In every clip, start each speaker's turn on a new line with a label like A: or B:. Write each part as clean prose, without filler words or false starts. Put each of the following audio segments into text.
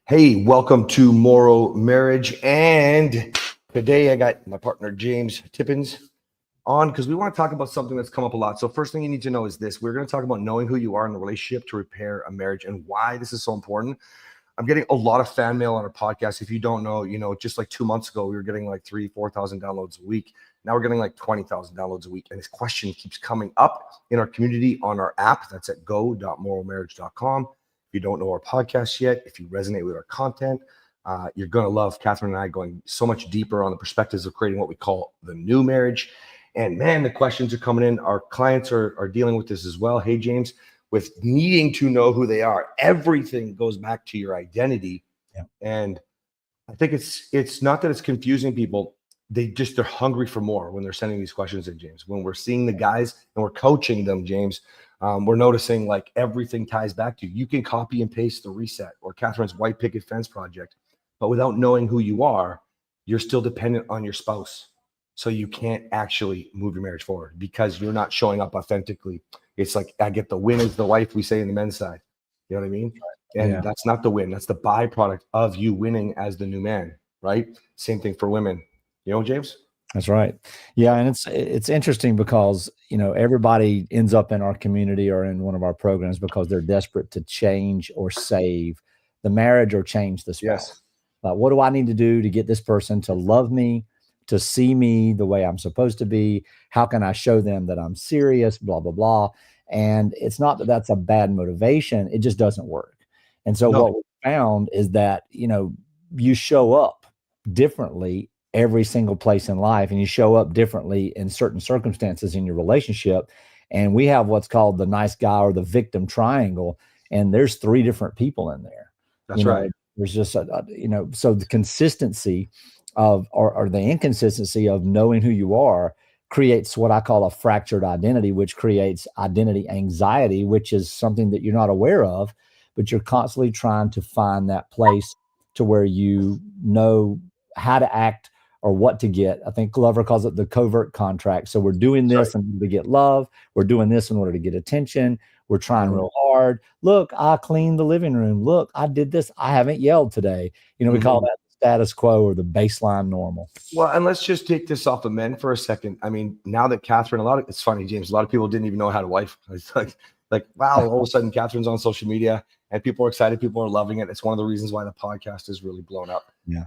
A: Hey, welcome to Moro Marriage. And today I got my partner, James Tippins, on because we want to talk about something that's come up a lot. So first thing you need to know is this. We're going to talk about knowing who you are in the relationship to repair a marriage and why this is so important. I'm getting a lot of fan mail on our podcast. If you don't know, just like 2 months ago, we were getting like 3,000-4,000 downloads a week. Now we're getting like 20,000 downloads a week. And this question keeps coming up in our community on our app. That's at go.moromarriage.com. If you don't know our podcast yet, if you resonate with our content, you're going to love Catherine and I going so much deeper on the perspectives of creating what we call the new marriage. And man, the questions are coming in. Our clients are dealing with this as well. Hey, James, with needing to know who they are, everything goes back to your identity.
B: Yeah.
A: And I think it's not that it's confusing people. They're hungry for more when they're sending these questions in, James. When we're seeing the guys and we're coaching them, James, we're noticing like everything ties back to you. You can copy and paste the reset or Catherine's white picket fence project, but without knowing who you are, you're still dependent on your spouse. So you can't actually move your marriage forward because you're not showing up authentically. It's like, I get the win as the wife, we say in the men's side. You know what I mean? And that's not the win. That's the byproduct of you winning as the new man, right? Same thing for women. You know, James?
B: That's right. Yeah. And it's interesting because, everybody ends up in our community or in one of our programs because they're desperate to change or save the marriage or change the spouse.
A: Yes.
B: What do I need to do to get this person to love me, to see me the way I'm supposed to be? How can I show them that I'm serious, blah, blah, blah. And it's not that that's a bad motivation. It just doesn't work. And so what we found is that, you show up differently every single place in life, and you show up differently in certain circumstances in your relationship. And we have what's called the nice guy or the victim triangle. And there's 3 different people in there.
A: That's right.
B: There's just, so the consistency of, or the inconsistency of knowing who you are creates what I call a fractured identity, which creates identity anxiety, which is something that you're not aware of, but you're constantly trying to find that place to where you know how to act or what to get. I think Glover calls it the covert contract. So we're doing this in order to get love. We're doing this in order to get attention. We're trying real hard. Look, I cleaned the living room. Look, I did this. I haven't yelled today. We call that the status quo or the baseline normal.
A: Well, and let's just take this off of men for a second. I mean, now that Catherine, it's funny, James, a lot of people didn't even know how to wife. It's like, wow, all of a sudden Catherine's on social media and people are excited. People are loving it. It's one of the reasons why the podcast is really blown up.
B: Yeah.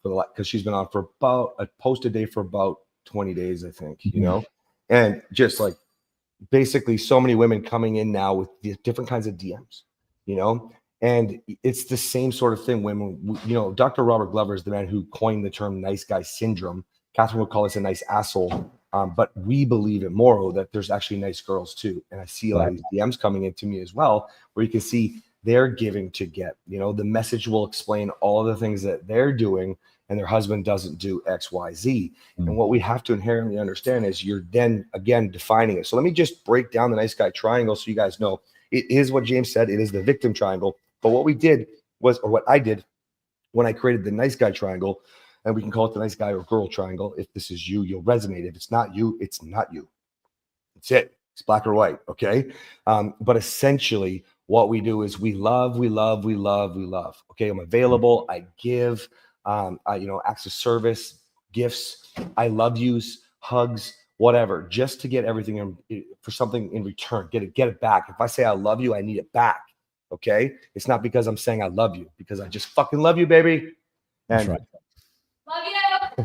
A: Because she's been on for about a post a day for about 20 days, I think, and just like basically so many women coming in now with the different kinds of DMs, and it's the same sort of thing. Women, Dr. Robert Glover is the man who coined the term nice guy syndrome. Catherine would call this a nice asshole. But we believe at Moro that there's actually nice girls too. And I see a lot of these DMs coming into me as well, where you can see they're giving to get, the message will explain all of the things that they're doing and their husband doesn't do X, Y, Z. And what we have to inherently understand is you're then again defining it. So let me just break down the nice guy triangle so you guys know it is what James said. It is the victim triangle. But what we did was, or what I did when I created the nice guy triangle, and we can call it the nice guy or girl triangle. If this is you, you'll resonate. If it's not you, it's not you. That's it. It's black or white. Okay. But essentially what we do is we love. Okay. I'm available. I give, acts of service, gifts. I love yous, hugs, whatever, just to get everything for something in return. Get it back. If I say I love you, I need it back. Okay. It's not because I'm saying I love you, because I just fucking love you, baby. And
B: that's right.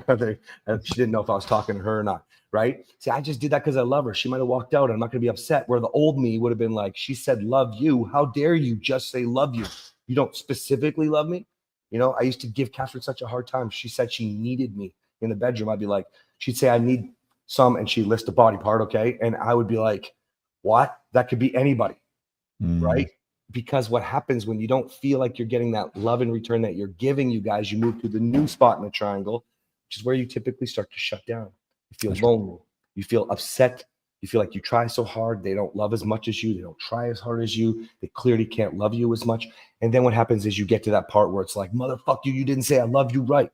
A: Love you. She didn't know if I was talking to her or not, right? See, I just did that because I love her. She might have walked out and I'm not going to be upset. Where the old me would have been like, she said, love you. How dare you just say love you? You don't specifically love me. I used to give Catherine such a hard time. She said she needed me in the bedroom. I'd be like, she'd say, I need some. And she'd list a body part. Okay. And I would be like, what? That could be anybody. Right? Because what happens when you don't feel like you're getting that love in return that you're giving, you guys, you move to the new spot in the triangle, which is where you typically start to shut down. You feel lonely. You feel upset. You feel like you try so hard. They don't love as much as you. They don't try as hard as you. They clearly can't love you as much. And then what happens is you get to that part where it's like, motherfucker, you didn't say I love you right.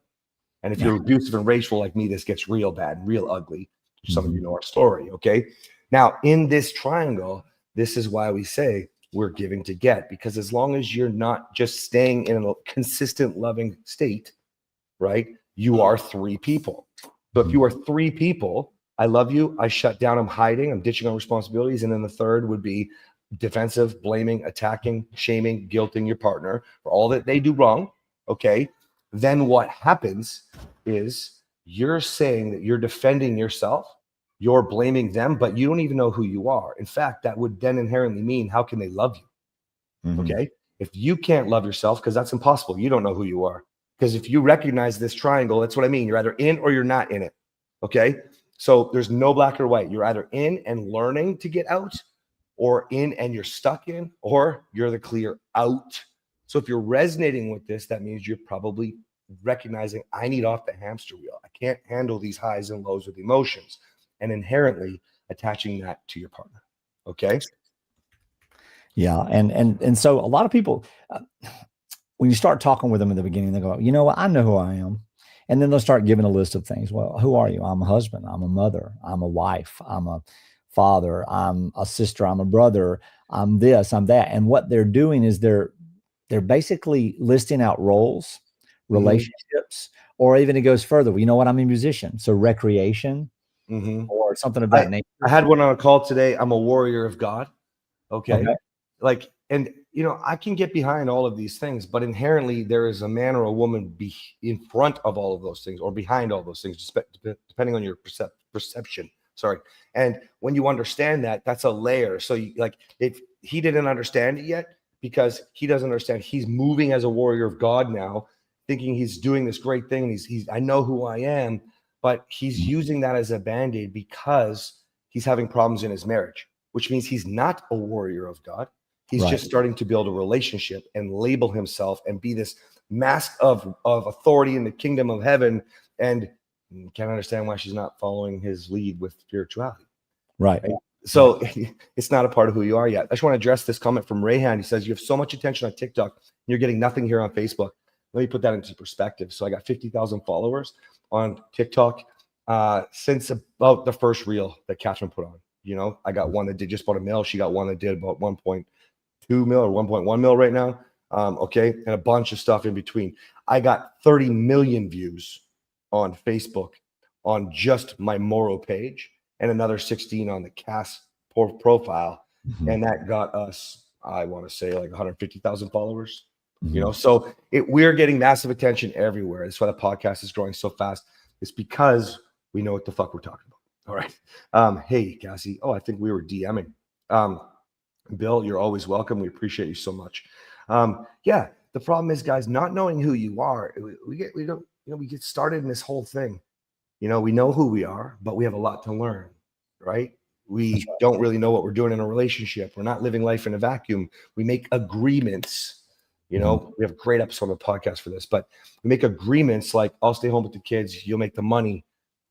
A: And if you're abusive and rageful like me, this gets real bad, real ugly. Some of you know our story, okay? Now, in this triangle, this is why we say we're giving to get, because as long as you're not just staying in a consistent loving state, right, you are three people. So if you are three people, I love you, I shut down, I'm hiding, I'm ditching on responsibilities, and then the third would be defensive, blaming, attacking, shaming, guilting your partner for all that they do wrong, okay, then what happens is you're saying that you're defending yourself, you're blaming them, but you don't even know who you are. In fact, that would then inherently mean, how can they love you? Okay. If you can't love yourself, because that's impossible, you don't know who you are. Because if you recognize this triangle, that's what I mean. You're either in or you're not in it. Okay. So there's no black or white. You're either in and learning to get out, or in and you're stuck in, or you're the clear out. So if you're resonating with this, that means you're probably recognizing, I need off the hamster wheel. I can't handle these highs and lows with emotions, and inherently attaching that to your partner. Okay.
B: Yeah. And so a lot of people, when you start talking with them in the beginning, they go, you know what, I know who I am. And then they'll start giving a list of things. Well, who are you? I'm a husband. I'm a mother. I'm a wife. I'm a father. I'm a sister. I'm a brother. I'm this, I'm that. And what they're doing is they're basically listing out roles, relationships, or even it goes further. Well, you know what? I'm a musician. So recreation or something of that nature.
A: I had one on a call today. I'm a warrior of God. Okay. Like, and you know, I can get behind all of these things, but inherently there is a man or a woman be in front of all of those things or behind all those things, depending on your perception. Sorry. And when you understand that, that's a layer. So you, like, if he didn't understand it yet, because he doesn't understand, he's moving as a warrior of God now, thinking he's doing this great thing. And I know who I am, but he's using that as a band-aid because he's having problems in his marriage, which means he's not a warrior of God. He's just starting to build a relationship and label himself and be this mask of authority in the kingdom of heaven. And can't understand why she's not following his lead with spirituality. Right. So it's not a part of who you are yet. I just want to address this comment from Rayhan. He says, you have so much attention on TikTok, and you're getting nothing here on Facebook. Let me put that into perspective. So I got 50,000 followers on TikTok since about the first reel that Catherine put on. You know, I got one that did just about $1 million. She got one that did about 1.2 mil or 1.1 mil right now. Okay. And a bunch of stuff in between. I got 30 million views on Facebook on just my Moro page, and another 16 on the Cass profile. And that got us, I want to say, like 150,000 followers. You know, so we're getting massive attention everywhere. That's why the podcast is growing so fast. It's because we know what the fuck we're talking about. All right. Hey, Cassie. Oh, I think we were DMing. Bill, you're always welcome. We appreciate you so much. Yeah, the problem is, guys, not knowing who you are. We get started in this whole thing. You know, we know who we are, but we have a lot to learn, right? We don't really know what we're doing in a relationship. We're not living life in a vacuum. We make agreements. You know, we have a great episode of the podcast for this, but we make agreements like, I'll stay home with the kids, you'll make the money.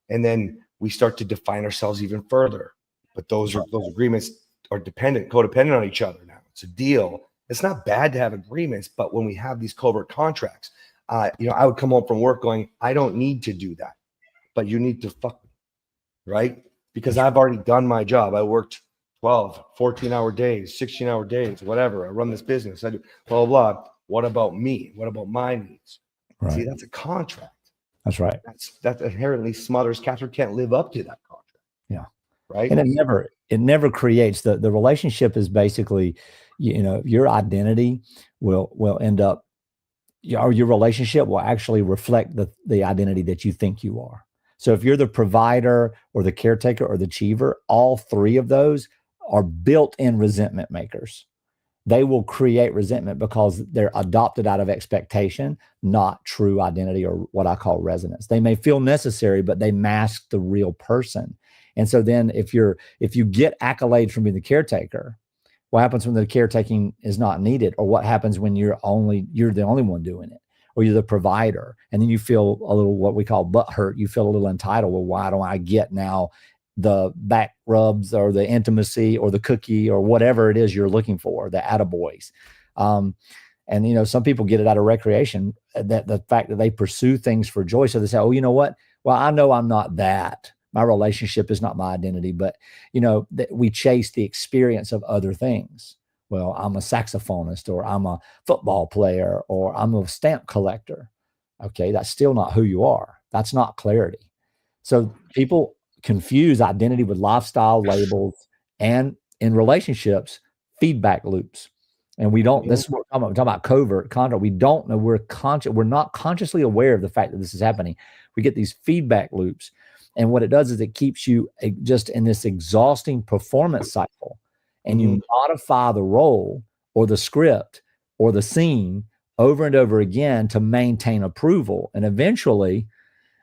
A: And then we start to define ourselves even further. But those agreements are codependent on each other now. It's a deal. It's not bad to have agreements, but when we have these covert contracts, you know, I would come home from work going, I don't need to do that, but you need to fuck me, right? Because I've already done my job. I worked 12, 14-hour days, 16-hour days, whatever. I run this business. I do blah, blah, blah. What about me? What about my needs? Right. See, that's a contract.
B: That's right.
A: That inherently smothers. Catherine can't live up to that contract. Yeah. Right.
B: And it never creates the relationship is basically, you know, your identity will end up, or your relationship will actually reflect the identity that you think you are. So if you're the provider or the caretaker or the achiever, all three of those are built-in resentment makers. They will create resentment because they're adopted out of expectation, not true identity or what I call resonance. They may feel necessary, but they mask the real person. And so then if you get accolades from being the caretaker, what happens when the caretaking is not needed? Or what happens when you're the only one doing it? Or you're the provider, and then you feel a little, what we call butt hurt. You feel a little entitled. Well, why don't I get now the back rubs or the intimacy or the cookie or whatever it is you're looking for, the attaboys? And, you know, some people get it out of recreation, that the fact that they pursue things for joy. So they say, oh, you know what? Well, I know I'm not that. My relationship is not my identity, but, you know, that we chase the experience of other things. Well, I'm a saxophonist, or I'm a football player, or I'm a stamp collector. Okay, that's still not who you are. That's not clarity. So people confuse identity with lifestyle labels, and in relationships, feedback loops. And we don't, this is what we're talking about covert conduct. We don't know, we're not consciously aware of the fact that this is happening. We get these feedback loops. And what it does is it keeps you just in this exhausting performance cycle. And you modify the role or the script or the scene over and over again to maintain approval. And eventually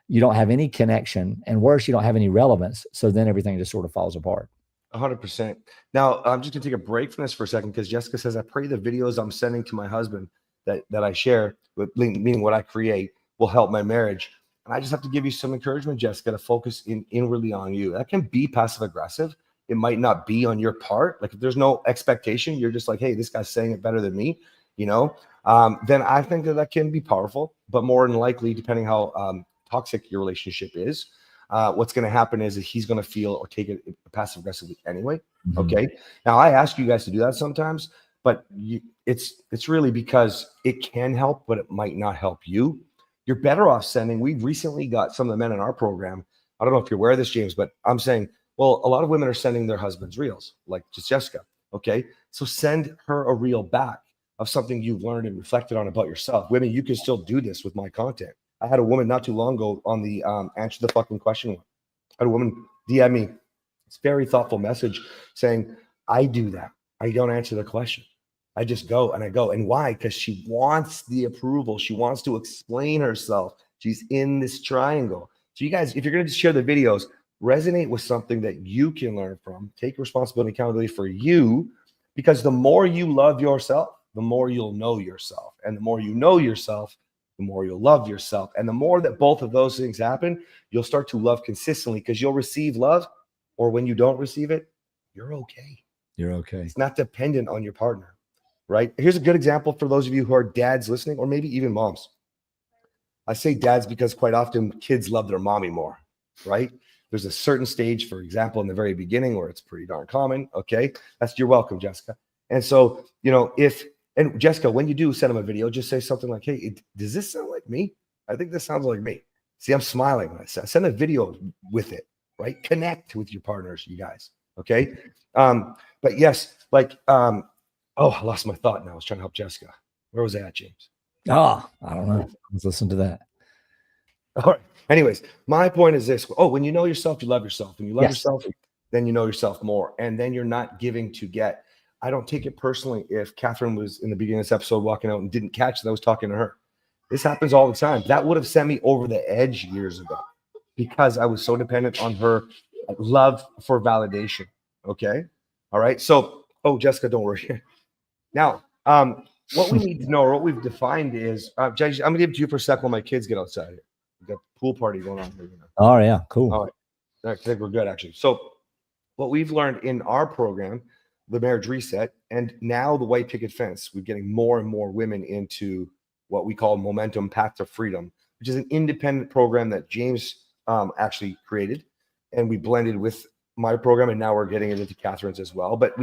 B: you don't have any connection, and worse, you don't have any relevance. So then everything just sort of falls apart.
A: 100%. Now, I'm just gonna take a break from this for a second, because Jessica says, I pray the videos I'm sending to my husband that I share, with meaning what I create, will help my marriage. And I just have to give you some encouragement, Jessica, to focus inwardly on you. That can be passive aggressive. It might not be on your part. Like if there's no expectation, you're just like, hey, this guy's saying it better than me, then I think that can be powerful. But more than likely, depending how toxic your relationship is, what's going to happen is that he's going to feel or take it passive aggressively anyway. Okay. Now I ask you guys to do that sometimes, but it's really because it can help, but it might not help you. You're better off sending. We've recently got some of the men in our program. I don't know if you're aware of this, James, but I'm saying, well, a lot of women are sending their husbands reels, like just Jessica. Okay. So send her a reel back of something you've learned and reflected on about yourself. Women, you can still do this with my content. I had a woman not too long ago on the answer the fucking question one. I had a woman DM me. It's a very thoughtful message saying, I do that. I don't answer the question. I just go and I go. And why? Because she wants the approval. She wants to explain herself. She's in this triangle. So you guys, if you're going to share the videos, resonate with something that you can learn from. Take responsibility and accountability for you, because the more you love yourself, the more you'll know yourself. And the more you know yourself, the more you'll love yourself. And the more that both of those things happen, you'll start to love consistently, because you'll receive love, or when you don't receive it, you're okay.
B: You're okay.
A: It's not dependent on your partner. Right? Here's a good example for those of you who are dads listening, or maybe even moms. I say dads because quite often kids love their mommy more, right? There's a certain stage, for example, in the very beginning where it's pretty darn common. Okay. You're welcome, Jessica. And so, and Jessica, when you do send them a video, just say something like, hey, does this sound like me? I think this sounds like me. See, I'm smiling when I send a video with it, right? Connect with your partners, you guys. Okay. But yes, oh, I lost my thought now. I was trying to help Jessica. Where was I at, James?
B: Oh, I don't know. Let's listen to that.
A: All right. Anyways, my point is this. Oh, when you know yourself, you love yourself. When you love yourself, then you know yourself more. And then you're not giving to get. I don't take it personally if Catherine was in the beginning of this episode walking out and didn't catch that I was talking to her. This happens all the time. That would have sent me over the edge years ago, because I was so dependent on her love for validation. Okay. All right. So, Jessica, don't worry. Now, what we need to know, or what we've defined is, Judge, I'm going to give it to you for a second while my kids get outside here. We've got a pool party going on here.
B: Oh, yeah. Cool.
A: All right. I think we're good, actually. So what we've learned in our program, the Marriage Reset, and now the White Picket Fence, we're getting more and more women into what we call Momentum Path to Freedom, which is an independent program that James actually created, and we blended with my program, and now we're getting it into Catherine's as well. But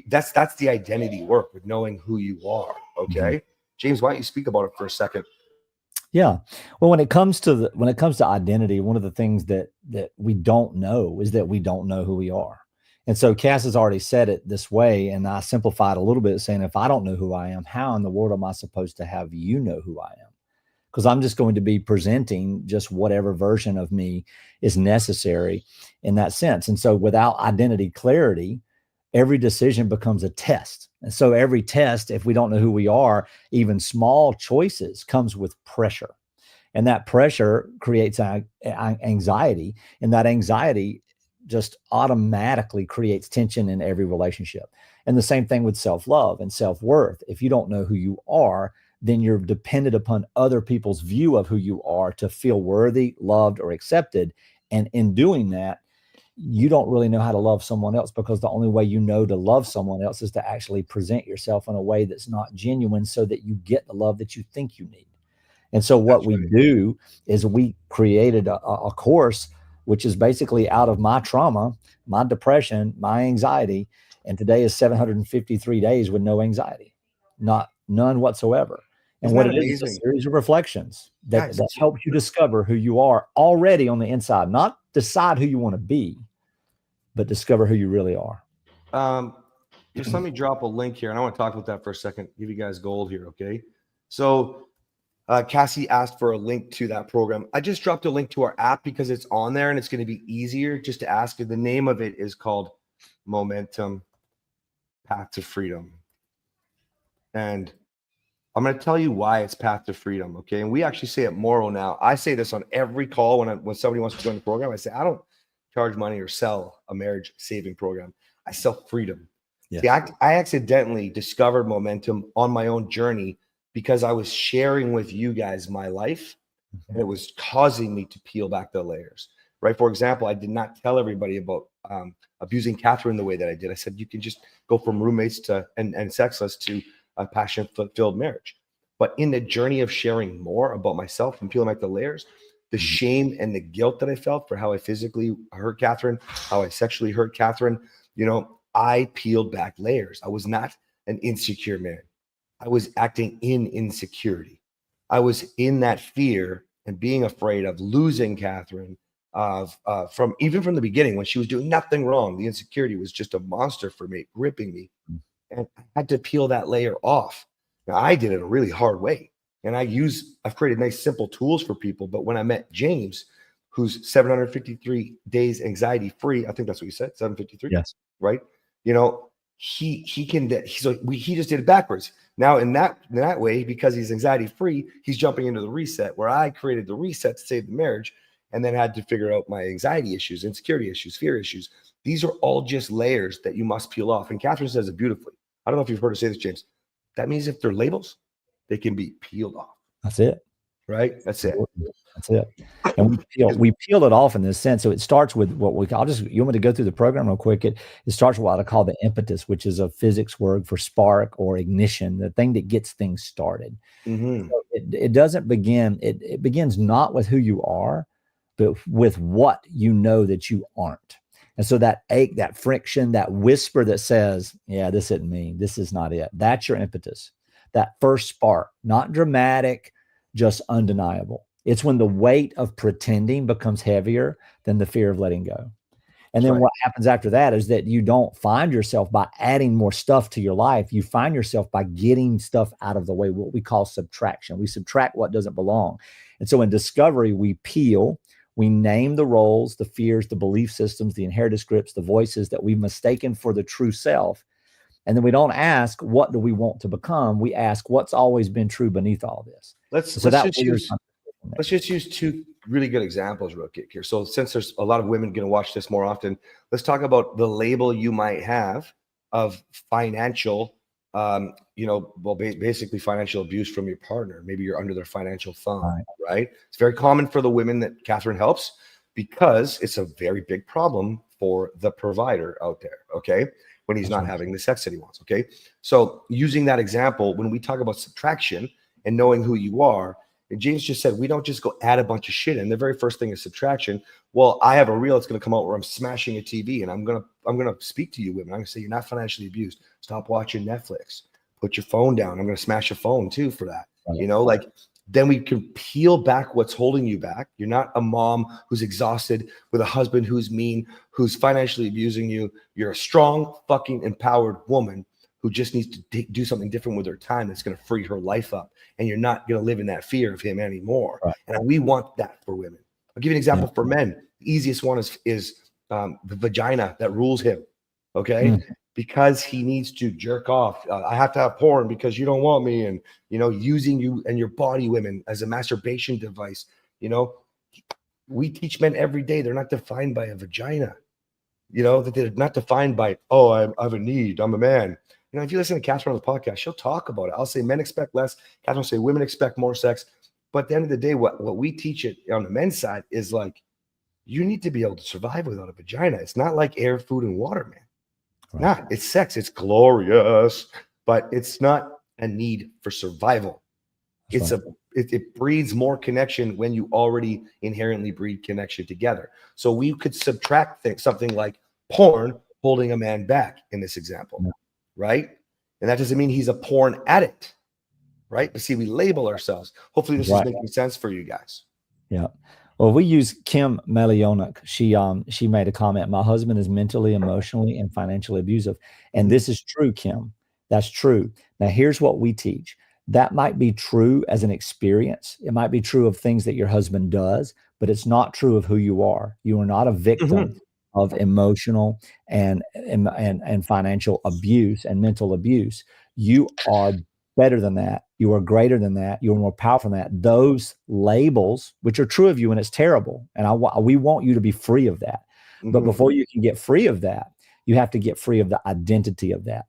A: that's the identity work, with knowing who you are. Okay. James, why don't you speak about it for a second?
B: Yeah. Well, when it comes to identity, one of the things that we don't know is that we don't know who we are. And so Cass has already said it this way, and I simplified a little bit, saying, if I don't know who I am, how in the world am I supposed to have you know who I am? Because I'm just going to be presenting just whatever version of me is necessary in that sense. And so without identity clarity, every decision becomes a test. And so every test, if we don't know who we are, even small choices comes with pressure. And that pressure creates anxiety. And that anxiety just automatically creates tension in every relationship. And the same thing with self-love and self-worth. If you don't know who you are, then you're dependent upon other people's view of who you are to feel worthy, loved, or accepted. And in doing that, you don't really know how to love someone else, because the only way you know to love someone else is to actually present yourself in a way that's not genuine, so that you get the love that you think you need. And so what we do is we created a course, which is basically out of my trauma, my depression, my anxiety, And today is 753 days with no anxiety, none whatsoever. And
A: Isn't
B: what
A: that
B: it is a
A: amazing?
B: series of reflections
A: Guys,
B: that helps you discover who you are already on the inside, not decide who you want to be, but discover who you really are.
A: just let me drop a link here, and I want to talk about that for a second, give you guys gold here, okay? So Cassie asked for a link to that program. I just dropped a link to our app because it's on there and it's going to be easier just to ask you. The name of it is called Momentum Path to Freedom. And I'm going to tell you why it's Path to Freedom, okay? And we actually say it Moro now. I say this on every call when somebody wants to join the program. I say, I don't charge money or sell a marriage saving program. I sell freedom.
B: Yes.
A: See, I accidentally discovered Momentum on my own journey because I was sharing with you guys my life, and it was causing me to peel back the layers, right? For example, I did not tell everybody about abusing Catherine the way that I did. I said, you can just go from roommates to and sexless to a passion-fulfilled marriage. But in the journey of sharing more about myself and peeling back the layers, the shame and the guilt that I felt for how I physically hurt Catherine, how I sexually hurt Catherine, I peeled back layers. I was not an insecure man. I was acting in insecurity. I was in that fear and being afraid of losing Catherine, from the beginning when she was doing nothing wrong. The insecurity was just a monster for me, gripping me. And I had to peel that layer off. Now, I did it a really hard way. And I've created nice, simple tools for people. But when I met James, who's 753 days anxiety free, I think that's what you said, 753.
B: Yes.
A: Right. He just did it backwards. Now, in that way, because he's anxiety free, he's jumping into the reset, where I created the reset to save the marriage and then had to figure out my anxiety issues, insecurity issues, fear issues. These are all just layers that you must peel off. And Catherine says it beautifully. I don't know if you've heard her say this, James. That means if they're labels, they can be peeled off.
B: That's it.
A: Right? That's it.
B: That's it. And we peel it off in this sense. So it starts with what you want me to go through the program real quick? It starts with what I call the impetus, which is a physics word for spark or ignition, the thing that gets things started.
A: Mm-hmm.
B: So it doesn't begin, it begins not with who you are, but with what you know that you aren't. And so that ache, that friction, that whisper that says, yeah, this isn't me, this is not it. That's your impetus. That first spark, not dramatic, just undeniable. It's when the weight of pretending becomes heavier than the fear of letting go. And then what happens after that is that you don't find yourself by adding more stuff to your life. You find yourself by getting stuff out of the way, what we call subtraction. We subtract what doesn't belong. And so in discovery, we peel, we name the roles, the fears, the belief systems, the inherited scripts, the voices that we've mistaken for the true self. And then we don't ask, what do we want to become? We ask, what's always been true beneath all this?
A: Let's just use two really good examples real quick here. So since there's a lot of women going to watch this more often, let's talk about the label you might have of financial, basically financial abuse from your partner. Maybe you're under their financial thumb, right? It's very common for the women that Catherine helps because it's a very big problem for the provider out there, okay? When he's not having the sex that he wants, okay? So using that example, when we talk about subtraction and knowing who you are, and James just said, we don't just go add a bunch of shit in. The very first thing is subtraction. Well, I have a reel that's going to come out where I'm smashing a TV, and I'm gonna speak to you women. I'm gonna say, you're not financially abused. Stop watching Netflix. Put your phone down. I'm gonna smash a phone too for that. Then we can peel back what's holding you back. You're not a mom who's exhausted with a husband who's mean, who's financially abusing you. You're a strong, fucking empowered woman who just needs to do something different with her time that's going to free her life up. And you're not going to live in that fear of him anymore. Right. And we want that for women. I'll give you an example for men. The easiest one is the vagina that rules him. Okay. Because he needs to jerk off. I have to have porn because you don't want me. And, using you and your body, women, as a masturbation device. We teach men every day. They're not defined by a vagina. That they're not defined by, I have a need. I'm a man. If you listen to Catherine on the podcast, she'll talk about it. I'll say men expect less. Catherine will say women expect more sex. But at the end of the day, what we teach it on the men's side is like, you need to be able to survive without a vagina. It's not like air, food, and water, man. Right. It's sex. It's glorious, but it's not a need for survival. It breeds more connection when you already inherently breed connection together. So we could subtract something like porn holding a man back in this example,
B: Yeah.
A: right? And that doesn't mean he's a porn addict, right? But see, we label ourselves. Hopefully this is
B: Right.
A: making sense for you guys.
B: Yeah. Well, we use Kim Melionuk. She made a comment. My husband is mentally, emotionally, and financially abusive. And this is true, Kim. That's true. Now, here's what we teach. That might be true as an experience. It might be true of things that your husband does, but it's not true of who you are. You are not a victim of emotional and financial abuse and mental abuse. You are better than that. You are greater than that. You are more powerful than that. Those labels, which are true of you, and it's terrible, and we want you to be free of that. But before you can get free of that, you have to get free of the identity of that.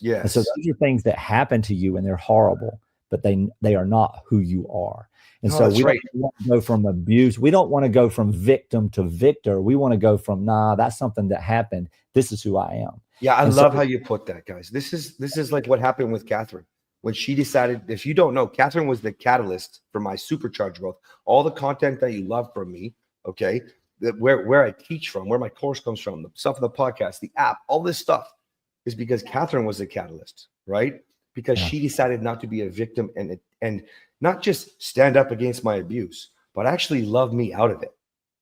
A: Yes.
B: And so those are things that happen to you, and they're horrible, but they are not who you are. And so we don't want to go from abuse. We don't want to go from victim to victor. We want to go from, nah, that's something that happened. This is who I am.
A: Yeah, I love how you put that, guys. This is like what happened with Catherine. When she decided, if you don't know, Catherine was the catalyst for my supercharged growth. All the content that you love from me, okay, where I teach from, where my course comes from, the stuff in the podcast, the app, all this stuff is because Catherine was the catalyst, right? Because she decided not to be a victim and not just stand up against my abuse, but actually love me out of it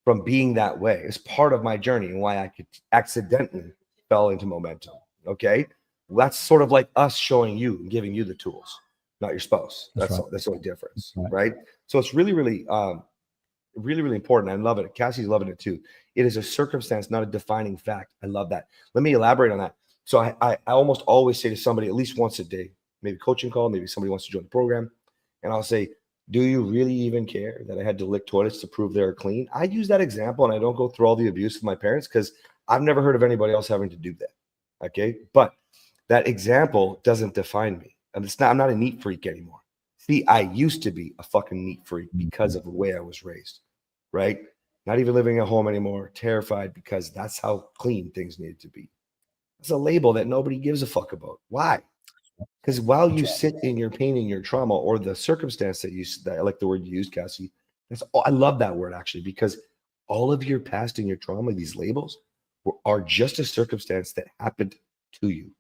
A: from being that way. It's part of my journey and why I could accidentally fell into momentum, okay? That's sort of like us showing you and giving you the tools, not your spouse. That's the only difference, right? So it's really, really, really important. I love it. Cassie's loving it too. It is a circumstance, not a defining fact. I love that. Let me elaborate on that. So I almost always say to somebody at least once a day, maybe coaching call, maybe somebody wants to join the program, and I'll say, do you really even care that I had to lick toilets to prove they're clean? I use that example and I don't go through all the abuse of my parents because I've never heard of anybody else having to do that. Okay. But that example doesn't define me. And I'm not a neat freak anymore. See, I used to be a fucking neat freak because of the way I was raised, right? Not even living at home anymore, terrified because that's how clean things needed to be. It's a label that nobody gives a fuck about. Why? Because while you sit in your pain and your trauma or the circumstance that I like the word you used, Cassie, I love that word actually, because all of your past and your trauma, these labels are just a circumstance that happened to you.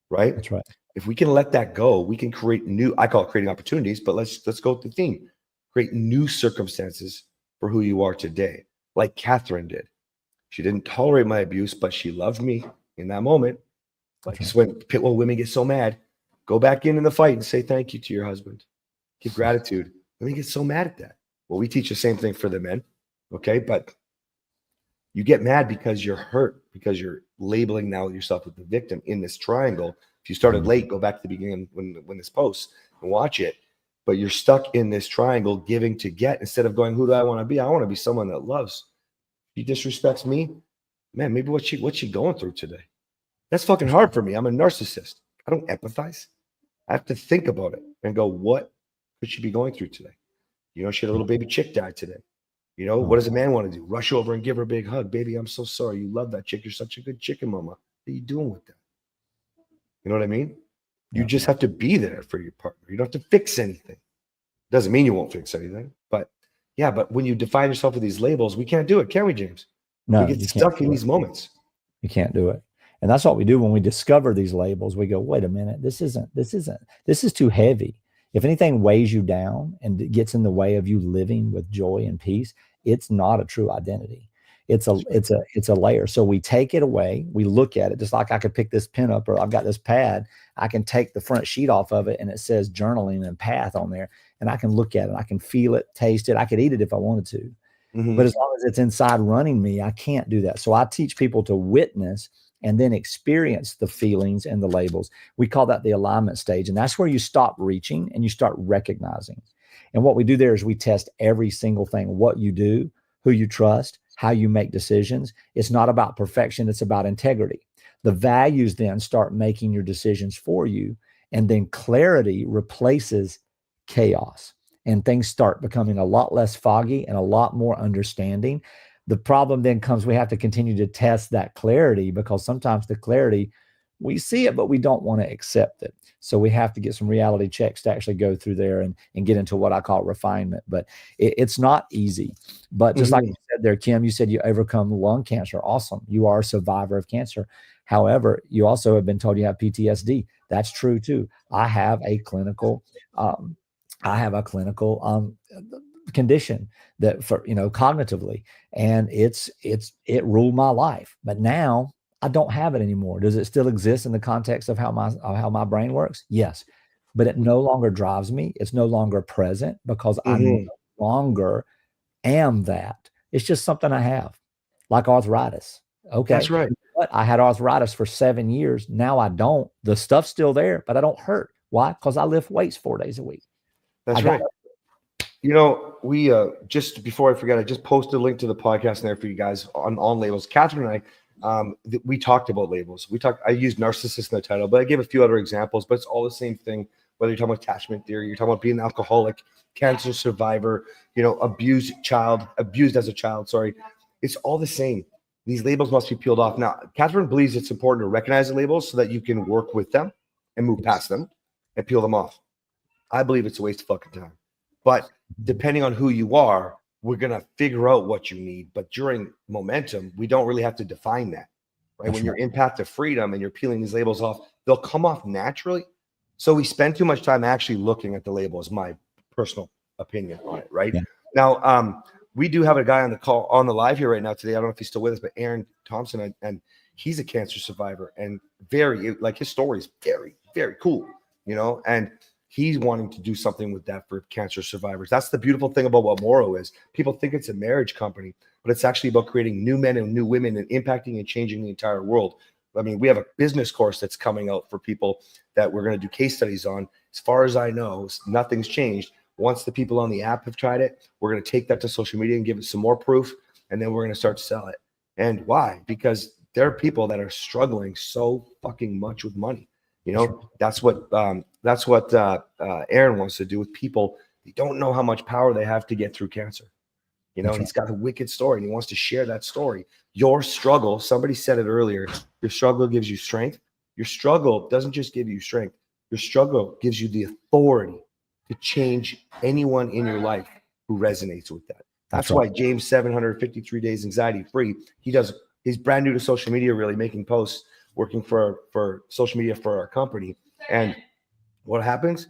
A: Right?
B: That's right.
A: If we can let that go, we can create new, I call it creating opportunities, but let's go with the theme. Create new circumstances for who you are today, like Catherine did. She didn't tolerate my abuse, but she loved me in that moment. Like when Pitbull women get so mad, go back in the fight and say thank you to your husband. Give gratitude. Women get so mad at that. Well, we teach the same thing for the men, okay? But you get mad because you're hurt, because you're labeling now yourself with the victim in this triangle. If you started late, go back to the beginning when this posts and watch it. But you're stuck in this triangle, giving to get, instead of going, who do I want to be? I want to be someone that loves. He disrespects me. Man, maybe what's she going through today? That's fucking hard for me. I'm a narcissist. I don't empathize. I have to think about it and go, what could she be going through today? You know, she had a little baby chick die today. You know, what does a man want to do? Rush over and give her a big hug. Baby, I'm so sorry. You love that chick. You're such a good chicken mama. What are you doing with that? You know what I mean? You just have to be there for your partner. You don't have to fix anything. Doesn't mean you won't fix anything. But yeah, but when you define yourself with these labels, we can't do it, can we, James?
B: No,
A: we get stuck in these moments.
B: You can't do it. And that's what we do when we discover these labels. We go, wait a minute, this is too heavy. If anything weighs you down and it gets in the way of you living with joy and peace, it's not a true identity. It's a layer. So we take it away. We look at it just like I could pick this pen up, or I've got this pad. I can take the front sheet off of it and it says journaling and path on there. And I can look at it. I can feel it, taste it. I could eat it if I wanted to. Mm-hmm. But as long as it's inside running me, I can't do that. So I teach people to witness and then experience the feelings and the labels. We call that the alignment stage. And that's where you stop reaching and you start recognizing. And what we do there is we test every single thing, what you do, who you trust, how you make decisions. It's not about perfection. It's about integrity. The values then start making your decisions for you. And then clarity replaces chaos. And things start becoming a lot less foggy and a lot more understanding. The problem then comes, we have to continue to test that clarity, because sometimes the clarity We see it, but we don't want to accept it. So we have to get some reality checks to actually go through there and get into what I call refinement. But it's not easy. But just like you said there, Kim, you said you overcome lung cancer. Awesome. You are a survivor of cancer. However, you also have been told you have PTSD. That's true too. I have a clinical condition that, for cognitively, and it ruled my life. But now I don't have it anymore. Does it still exist in the context of how my brain works? Yes, but it no longer drives me. It's no longer present because I no longer am that. It's just something I have, like arthritis. Okay,
A: That's right.
B: But I had arthritis for 7 years. Now I don't. The stuff's still there, but I don't hurt. Why? Because I lift weights 4 days a week.
A: That's right. We just before I forget, I just posted a link to the podcast in there for you guys on labels. Catherine and I, we talked about labels. I used narcissist in the title, but I gave a few other examples, but it's all the same thing. Whether you're talking about attachment theory, you're talking about being an alcoholic, cancer survivor, abused as a child. Sorry. It's all the same. These labels must be peeled off. Now, Catherine believes it's important to recognize the labels so that you can work with them and move past them and peel them off. I believe it's a waste of fucking time. But depending on who you are, we're going to figure out what you need. But during momentum, we don't really have to define that, right? When you're in path to freedom and you're peeling these labels off, they'll come off naturally. So we spend too much time actually looking at the label, is my personal opinion on it, right? Yeah. Now, we do have a guy on the call, on the live here right now today. I don't know if he's still with us, but Aaron Thompson, and he's a cancer survivor, and his story is very, very cool, and he's wanting to do something with that for cancer survivors. That's the beautiful thing about what Moro is. People think it's a marriage company, but it's actually about creating new men and new women and impacting and changing the entire world. I mean, we have a business course that's coming out for people that we're going to do case studies on. As far as I know, nothing's changed. Once the people on the app have tried it, we're going to take that to social media and give it some more proof, and then we're going to start to sell it. And why? Because there are people that are struggling so fucking much with money. That's what Aaron wants to do with people. They don't know how much power they have to get through cancer. And he's got a wicked story, and he wants to share that story. Your struggle, somebody said it earlier, your struggle gives you strength. Your struggle doesn't just give you strength. Your struggle gives you the authority to change anyone in your life who resonates with that. That's why James 753 Days Anxiety Free, he's brand new to social media, really making posts, working for social media for our company. And what happens?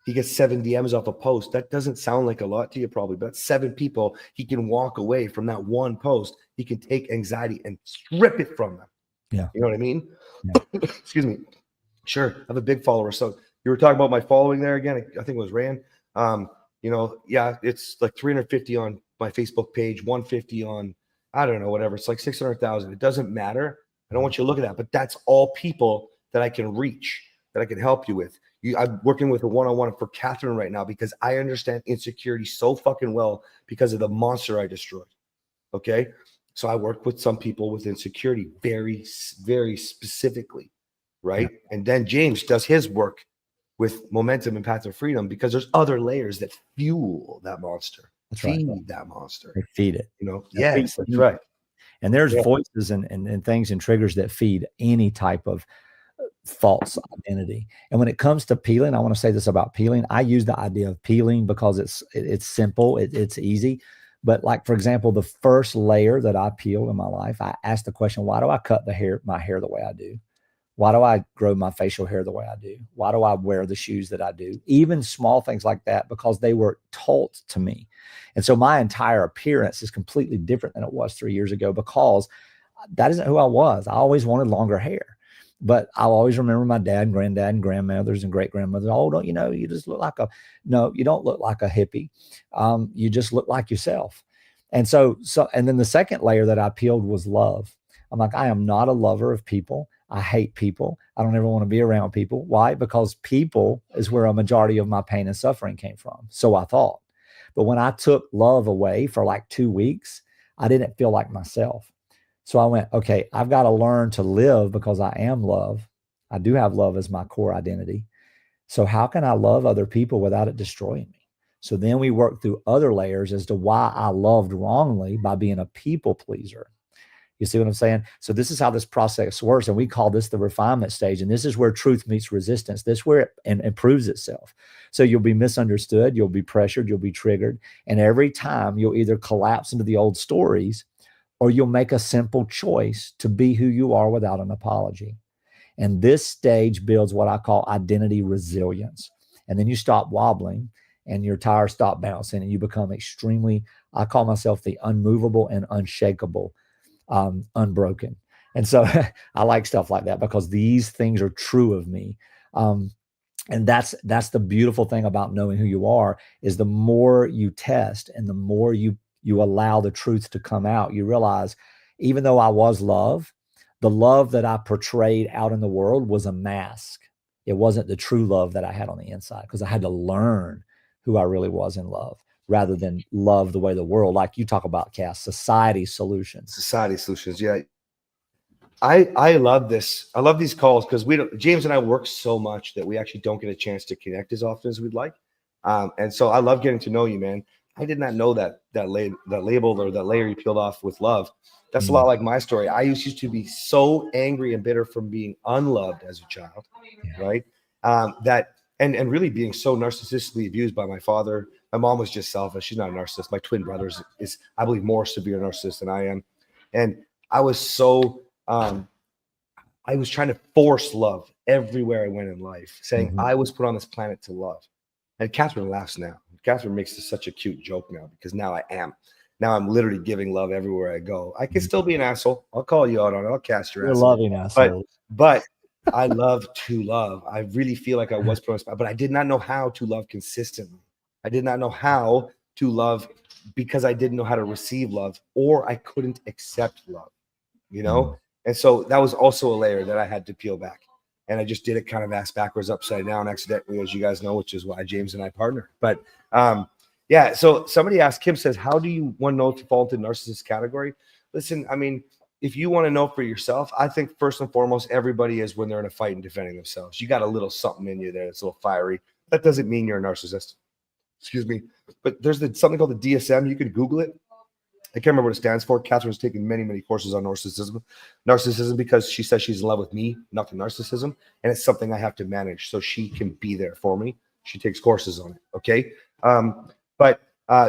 A: He gets 7 DMs off a post. That doesn't sound like a lot to you probably, but 7 people, he can walk away from that one post. He can take anxiety and strip it from them.
B: Yeah.
A: You know what I mean? Yeah. Excuse me. Sure. I have a big follower. So you were talking about my following there again. I think it was Rand. It's like 350 on my Facebook page, 150 on, I don't know, whatever. It's like 600,000. It doesn't matter. I don't want you to look at that, but that's all people that I can reach, that I can help you with. I'm working with a one-on-one for Catherine right now because I understand insecurity so fucking well because of the monster I destroyed. Okay. So I work with some people with insecurity very, very specifically. Right. Yeah. And then James does his work with momentum and path of freedom because there's other layers that fuel that monster. Feed that monster.
B: They feed it.
A: Yes, that's right.
B: And there's voices and things and triggers that feed any type of false identity. And when it comes to peeling, I want to say this about peeling. I use the idea of peeling because it's simple, it's easy. But like, for example, the first layer that I peeled in my life, I asked the question, why do I cut my hair the way I do? Why do I grow my facial hair the way I do? Why do I wear the shoes that I do? Even small things like that, because they were taught to me. And so my entire appearance is completely different than it was 3 years ago because that isn't who I was. I always wanted longer hair. But I'll always remember my dad and granddad and grandmothers and great grandmothers. Oh, don't you know, you just look like no, you don't look like a hippie. You just look like yourself. And and then the second layer that I peeled was love. I'm like, I am not a lover of people. I hate people. I don't ever want to be around people. Why? Because people is where a majority of my pain and suffering came from. So I thought. But when I took love away for like 2 weeks, I didn't feel like myself. So I went, okay, I've got to learn to live because I am love. I do have love as my core identity. So how can I love other people without it destroying me? So then we worked through other layers as to why I loved wrongly by being a people pleaser. You see what I'm saying? So this is how this process works. And we call this the refinement stage. And this is where truth meets resistance. This is where it improves itself. So you'll be misunderstood, you'll be pressured, you'll be triggered. And every time you'll either collapse into the old stories or you'll make a simple choice to be who you are without an apology. And this stage builds what I call identity resilience. And then you stop wobbling and your tires stop bouncing and you become extremely, I call myself the unmovable and unshakable, unbroken. And so I like stuff like that because these things are true of me. And that's the beautiful thing about knowing who you are is the more you test and the more you allow the truth to come out, you realize even though I was love, the love that I portrayed out in the world was a mask. It wasn't the true love that I had on the inside because I had to learn who I really was in love rather than love the way the world, like you talk about, Cass, society solutions.
A: Society solutions. Yeah. I love this. I love these calls because James and I work so much that we actually don't get a chance to connect as often as we'd like. And so I love getting to know you, man. I did not know that label or that layer you peeled off with love. That's a lot like my story. I used to be so angry and bitter from being unloved as a child, right? And really being so narcissistically abused by my father. My mom was just selfish. She's not a narcissist. My twin brother is, I believe, more severe narcissist than I am. And I was so, I was trying to force love everywhere I went in life, saying I was put on this planet to love. And Catherine laughs now. Catherine makes this such a cute joke now because now I am. Now I'm literally giving love everywhere I go. I can still be an asshole. I'll call you out on it. I'll cast your ass.
B: Loving asshole.
A: But I love to love. I really feel like I was put on a spot, but I did not know how to love consistently. I did not know how to love because I didn't know how to receive love or I couldn't accept love, you know? And so that was also a layer that I had to peel back. And I just did it kind of ass backwards, upside down, accidentally, as you guys know, which is why James and I partner. But yeah, so somebody asked, Kim says, how do you want to know if you fall into narcissist category? Listen, I mean, if you want to know for yourself, I think first and foremost, everybody is when they're in a fight and defending themselves. You got a little something in you there that's a little fiery. That doesn't mean you're a narcissist. Excuse me. But there's something called the DSM. You can Google it. I can't remember what it stands for. Catherine's taken many, many courses on narcissism because she says she's in love with me, not the narcissism. And it's something I have to manage so she can be there for me. She takes courses on it. Okay. But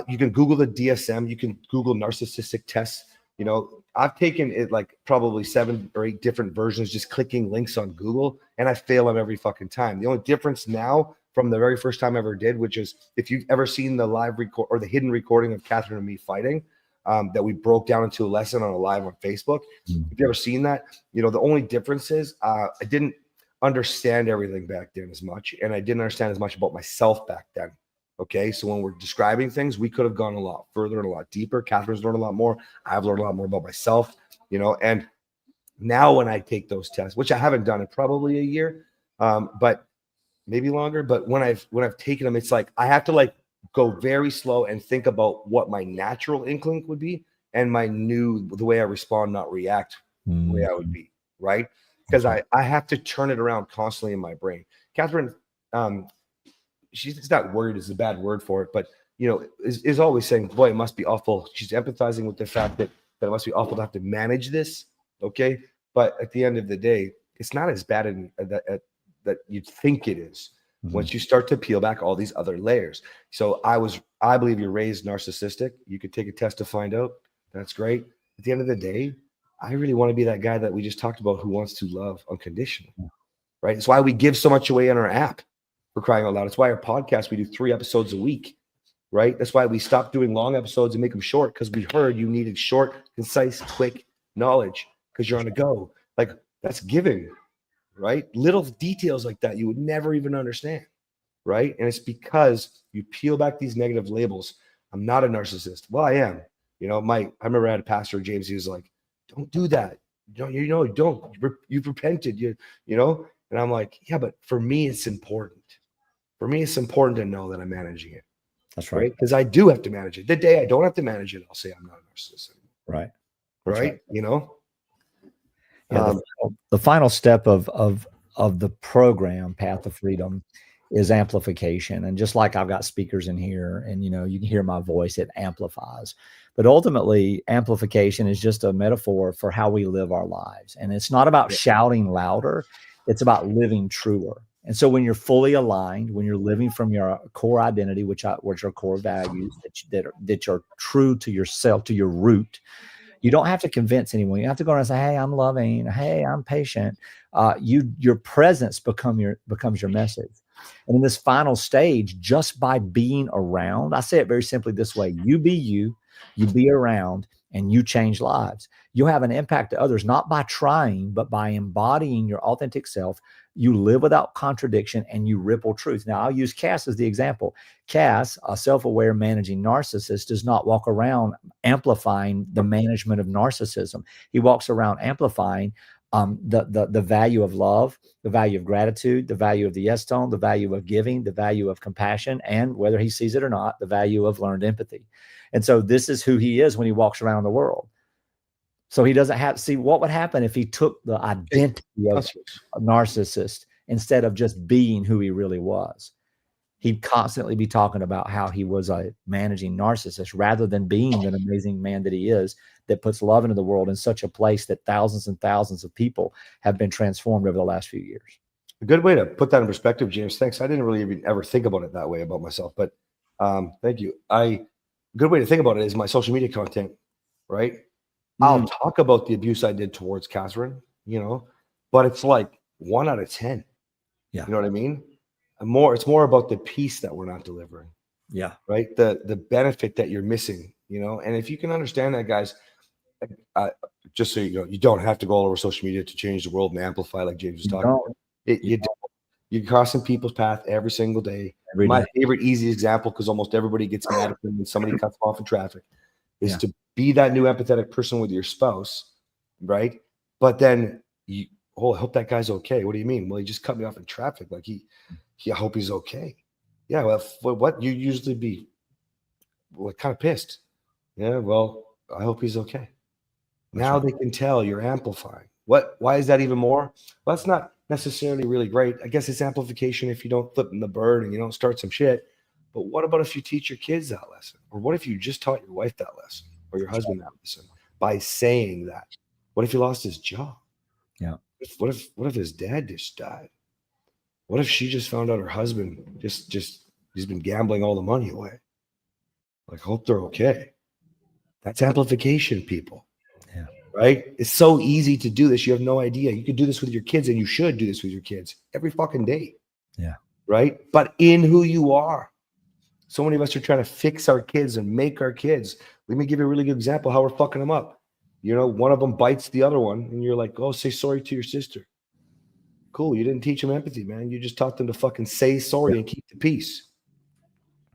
A: you can Google the DSM. You can Google narcissistic tests. You know, I've taken it like probably 7 or 8 different versions, just clicking links on Google, and I fail them every fucking time. The only difference now from the very first time I ever did, which is if you've ever seen the live record or the hidden recording of Catherine and me fighting, that we broke down into a lesson on a live on Facebook. If you ever seen that, you know, the only difference is I didn't understand everything back then as much, and I didn't understand as much about myself back then. Okay, so when we're describing things, we could have gone a lot further and a lot deeper. Catherine's learned a lot more. I've learned a lot more about myself, you know. And now when I take those tests, which I haven't done in probably a year, but maybe longer. But when I've taken them, it's like I have to like go very slow and think about what my natural inkling would be and the way I respond, not react, the way I would be, right? Because I have to turn it around constantly in my brain. Catherine, she's not worried is a bad word for it, but you know, is always saying, boy, it must be awful. She's empathizing with the fact that it must be awful to have to manage this. Okay. But at the end of the day, it's not as bad that you'd think it is once you start to peel back all these other layers. So I believe you're raised narcissistic. You could take a test to find out. That's great. At the end of the day, I really want to be that guy that we just talked about who wants to love unconditionally, right? It's why we give so much away on our app. For crying out loud. It's why our podcast, we do 3 episodes a week, right? That's why we stopped doing long episodes and make them short, because we heard you needed short, concise, quick knowledge because you're on the go. Like that's giving, right? Little details like that you would never even understand, right? And it's because you peel back these negative labels. I'm not a narcissist. Well, I am. You know, I remember I had a pastor, James, he was like, don't do that. Don't. You've repented, you know? And I'm like, yeah, but for me, it's important. For me, it's important to know that I'm managing it.
B: That's right.
A: Because I do have to manage it. The day I don't have to manage it, I'll say I'm not a narcissist anymore. Right. You know?
B: Yeah, the final step of the program, Path of Freedom, is amplification. And just like I've got speakers in here and, you know, you can hear my voice, it amplifies. But ultimately, amplification is just a metaphor for how we live our lives. And it's not about shouting louder, it's about living truer. And so when you're fully aligned, when you're living from your core identity, which are core values that are true to yourself, to your root, you don't have to convince anyone. You have to go around and say, "Hey, I'm loving. Hey, I'm patient." Your presence becomes your message. And in this final stage, just by being around, I say it very simply this way: you be you, you be around, and you change lives. You have an impact to others, not by trying, but by embodying your authentic self. You live without contradiction and you ripple truth. Now, I'll use Cass as the example. Cass, a self-aware managing narcissist, does not walk around amplifying the management of narcissism. He walks around amplifying the value of love, the value of gratitude, the value of the yes tone, the value of giving, the value of compassion, and whether he sees it or not, the value of learned empathy. And so this is who he is when he walks around the world. So he doesn't have, see what would happen if he took the identity of a narcissist instead of just being who he really was. He'd constantly be talking about how he was a managing narcissist rather than being the amazing man that he is, that puts love into the world in such a place that thousands and thousands of people have been transformed over the last few years.
A: A good way to put that in perspective, James. Thanks. I didn't really even ever think about it that way about myself, but thank you. A good way to think about it is my social media content, right? I'll talk about the abuse I did towards Catherine, you know, but it's like 1 out of 10.
B: Yeah.
A: You know what I mean? It's more about the peace that we're not delivering.
B: Yeah.
A: Right. The benefit that you're missing, you know, and if you can understand that, guys, just so you know, you don't have to go all over social media to change the world and amplify like James was talking about. You're crossing people's path every single day. My favorite easy example, because almost everybody gets mad at them when somebody cuts them off in traffic, is to be that new empathetic person with your spouse, right? But then I hope that guy's okay. What do you mean? Well, he just cut me off in traffic. Like I hope he's okay. Yeah, well, what you usually be kind of pissed. Yeah, well, I hope he's okay. Now they can tell you're amplifying. Why is that even more? Well, that's not necessarily really great. I guess it's amplification if you don't flip the bird and you don't start some shit. But what about if you teach your kids that lesson? Or what if you just taught your wife that lesson or your husband that lesson by saying that? What if he lost his job?
B: Yeah.
A: What if his dad just died? What if she just found out her husband he's been gambling all the money away? Like, hope they're okay. That's amplification, people.
B: Yeah.
A: Right? It's so easy to do this. You have no idea. You could do this with your kids, and you should do this with your kids every fucking day.
B: Yeah.
A: Right? But in who you are. So many of us are trying to fix our kids and make our kids. Let me give you a really good example how we're fucking them up. You know, one of them bites the other one, and you're like, oh, say sorry to your sister. Cool. You didn't teach them empathy, man. You just taught them to fucking say sorry and keep the peace.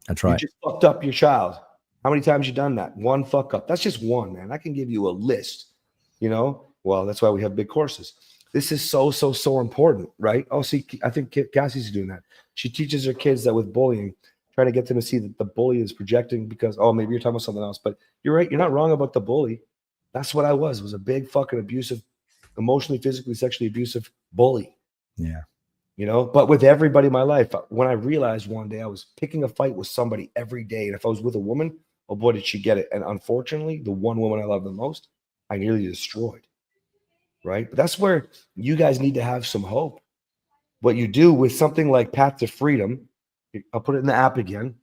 B: That's right.
A: You just fucked up your child. How many times you done that? One fuck up. That's just one, man. I can give you a list, you know? Well, that's why we have big courses. This is so important, right? Oh, see, I think Cassie's doing that. She teaches her kids that with bullying, trying to get them to see that the bully is projecting because, oh, maybe you're talking about something else, but you're right. You're not wrong about the bully. That's what I was a big fucking abusive, emotionally, physically, sexually abusive bully.
B: Yeah.
A: You know, but with everybody in my life, when I realized one day I was picking a fight with somebody every day, and if I was with a woman, oh boy, did she get it. And unfortunately, the one woman I love the most, I nearly destroyed. Right. But that's where you guys need to have some hope. What you do with something like Path to Freedom, I'll put it in the app again,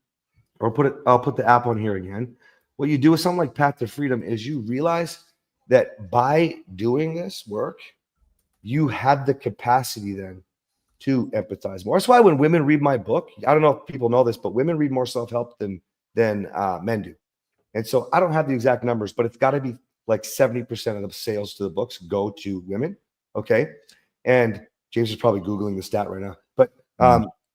A: or I'll put the app on here again. What you do with something like Path to Freedom is you realize that by doing this work, you have the capacity then to empathize more. That's why when women read my book, I don't know if people know this, but women read more self-help than men do. And so I don't have the exact numbers, but it's got to be like 70% of the sales to the books go to women. Okay. And James is probably Googling the stat right now. But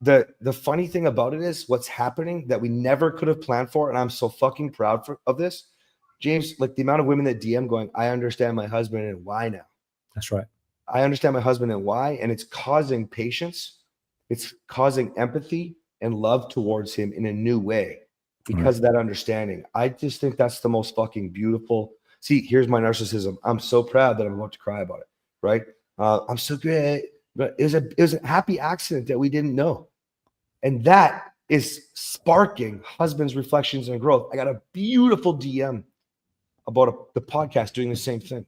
A: the funny thing about it is what's happening that we never could have planned for. And I'm so fucking proud of this. James, like the amount of women that DM going, I understand my husband and why now.
B: That's right.
A: I understand my husband and why, and it's causing patience. It's causing empathy and love towards him in a new way because of that understanding. I just think that's the most fucking beautiful. See, here's my narcissism. I'm so proud that I'm about to cry about it, right? I'm so great. But it was a happy accident that we didn't know. And that is sparking husbands' reflections and growth. I got a beautiful DM about the podcast doing the same thing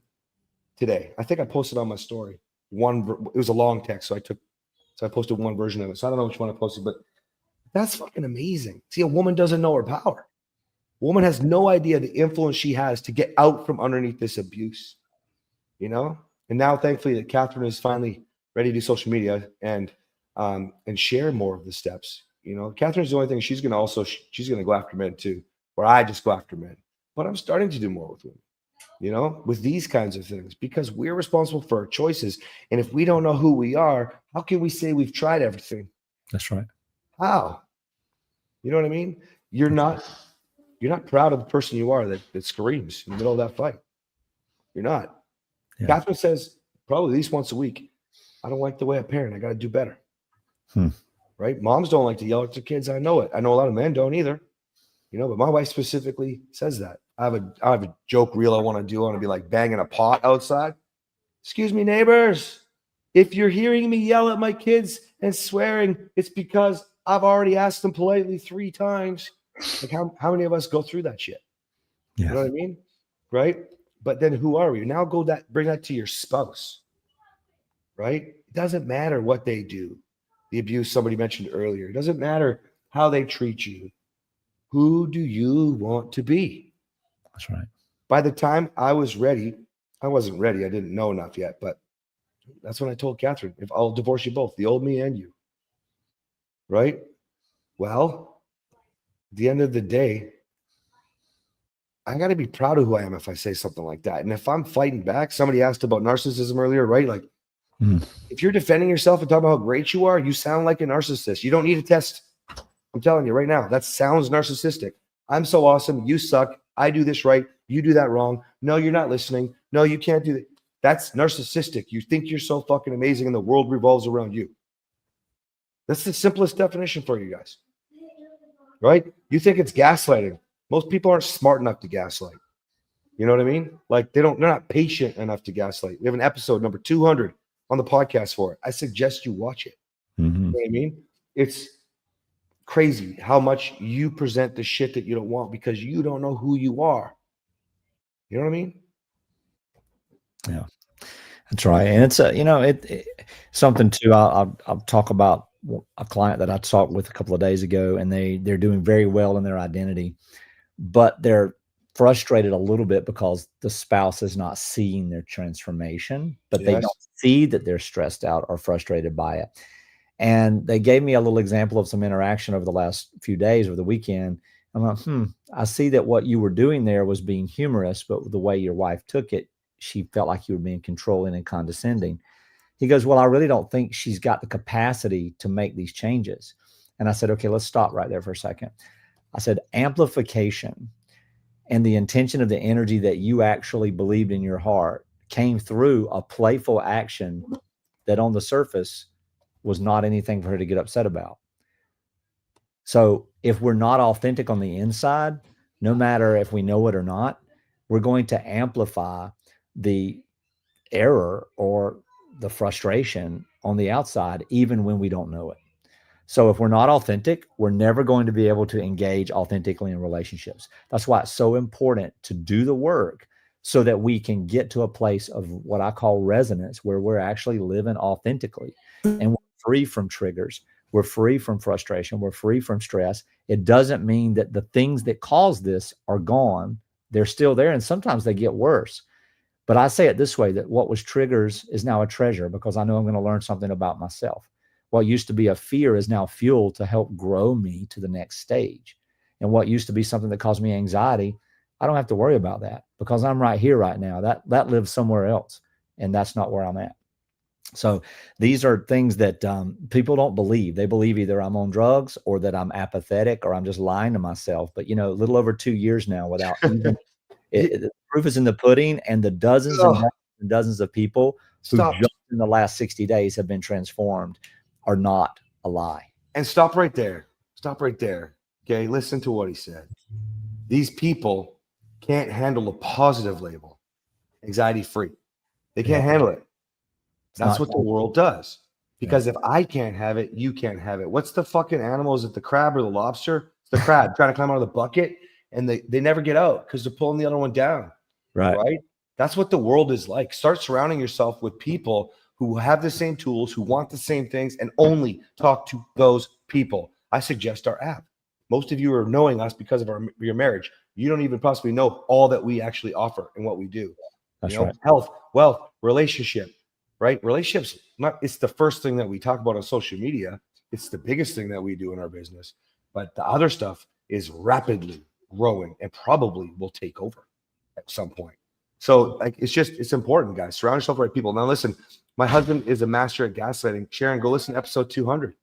A: today. I think I posted on my story. It was a long text, so I posted one version of it. So I don't know which one I posted, but that's fucking amazing. See, a woman doesn't know her power. A woman has no idea the influence she has to get out from underneath this abuse, you know? And now, thankfully, that Catherine is finally ready to do social media and share more of the steps. You know, Catherine's the only thing she's going to go after men too, where I just go after men. But I'm starting to do more with women, you know, with these kinds of things, because we're responsible for our choices. And if we don't know who we are, how can we say we've tried everything?
B: That's right.
A: How? You know what I mean? You're not proud of the person you are that screams in the middle of that fight. You're not.
B: Yeah.
A: Catherine says probably at least once a week, I don't like the way I parent. I got to do better. Right? Moms don't like to yell at their kids. I know it. I know a lot of men don't either. You know, but my wife specifically says that. I have a joke reel I want to do. I want to be like banging a pot outside. Excuse me, neighbors. If you're hearing me yell at my kids and swearing, it's because I've already asked them politely 3 times. Like how many of us go through that shit?
B: Yeah.
A: You know what I mean? Right? But then who are we? Now bring that to your spouse. Right? It doesn't matter what they do. The abuse somebody mentioned earlier. It doesn't matter how they treat you. Who do you want to be?
B: That's right.
A: By the time I was ready, I wasn't ready. I didn't know enough yet, but that's when I told Catherine, if I'll divorce you both, the old me and you. Right? Well, at the end of the day, I got to be proud of who I am if I say something like that. And if I'm fighting back, somebody asked about narcissism earlier, right? Like, if you're defending yourself and talking about how great you are, you sound like a narcissist. You don't need a test. I'm telling you right now, that sounds narcissistic. I'm so awesome. You suck. I do this right. You do that wrong. No, you're not listening. No, you can't do that. That's narcissistic. You think you're so fucking amazing and the world revolves around you. That's the simplest definition for you guys. Right? You think it's gaslighting. Most people aren't smart enough to gaslight. You know what I mean? Like they're not patient enough to gaslight. We have an episode number 200 on the podcast for it. I suggest you watch it. You know what I mean? It's crazy how much you present the shit that you don't want because you don't know who you are. You know what I mean?
B: Yeah, that's right. And it's it something too. I'll talk about a client that I talked with a couple of days ago, and they're doing very well in their identity, but they're frustrated a little bit because the spouse is not seeing their transformation, but they don't see that they're stressed out or frustrated by it. And they gave me a little example of some interaction over the last few days over the weekend. I'm like, I see that what you were doing there was being humorous, but the way your wife took it, she felt like you were being controlling and condescending. He goes, well, I really don't think she's got the capacity to make these changes. And I said, okay, let's stop right there for a second. I said, amplification and the intention of the energy that you actually believed in your heart came through a playful action that on the surface was not anything for her to get upset about. So if we're not authentic on the inside, no matter if we know it or not, we're going to amplify the error or the frustration on the outside, even when we don't know it. So if we're not authentic, we're never going to be able to engage authentically in relationships. That's why it's so important to do the work so that we can get to a place of what I call resonance, where we're actually living authentically and we're free from triggers. We're free from frustration. We're free from stress. It doesn't mean that the things that cause this are gone. They're still there. And sometimes they get worse. But I say it this way, that what was triggers is now a treasure because I know I'm going to learn something about myself. What used to be a fear is now fuel to help grow me to the next stage. And what used to be something that caused me anxiety, I don't have to worry about that because I'm right here right now. That lives somewhere else. And that's not where I'm at. So these are things that people don't believe. They believe either I'm on drugs or that I'm apathetic or I'm just lying to myself. But, a little over 2 years now without even the proof is in the pudding, and the dozens and dozens of people who just in the last 60 days have been transformed are not a lie.
A: And stop right there. Stop right there. Okay. Listen to what he said. These people can't handle a positive label, anxiety free. They can't handle it. That's what the world does. Because if I can't have it, you can't have it. What's the fucking animal? Is it the crab or the lobster? It's the crab trying to climb out of the bucket, and they never get out because they're pulling the other one down. Right? That's what the world is like. Start surrounding yourself with people who have the same tools, who want the same things, and only talk to those people. I suggest our app. Most of you are knowing us because of your marriage. You don't even possibly know all that we actually offer and what we do.
B: That's right.
A: Health, wealth, relationship, right? Relationships, it's the first thing that we talk about on social media. It's the biggest thing that we do in our business. But the other stuff is rapidly growing and probably will take over at some point. So it's important, guys. Surround yourself with the right people. Now listen, my husband is a master at gaslighting. Sharon, go listen to episode 200.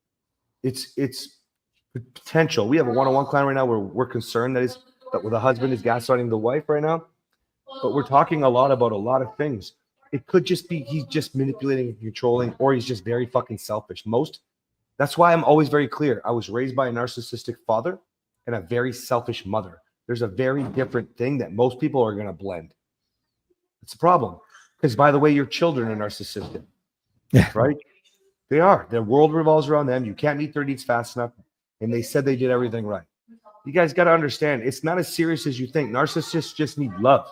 A: It's potential. We have a one-on-one client right now where we're concerned that the husband is gaslighting the wife right now. But we're talking a lot about a lot of things. It could just be he's just manipulating and controlling, or he's just very fucking selfish. That's why I'm always very clear. I was raised by a narcissistic father and a very selfish mother. There's a very different thing that most people are going to blend. It's a problem. Because by the way, your children are narcissistic.
B: Yeah.
A: Right? They are. Their world revolves around them. You can't meet their needs fast enough. And they said they did everything right. You guys got to understand, it's not as serious as you think. Narcissists just need love.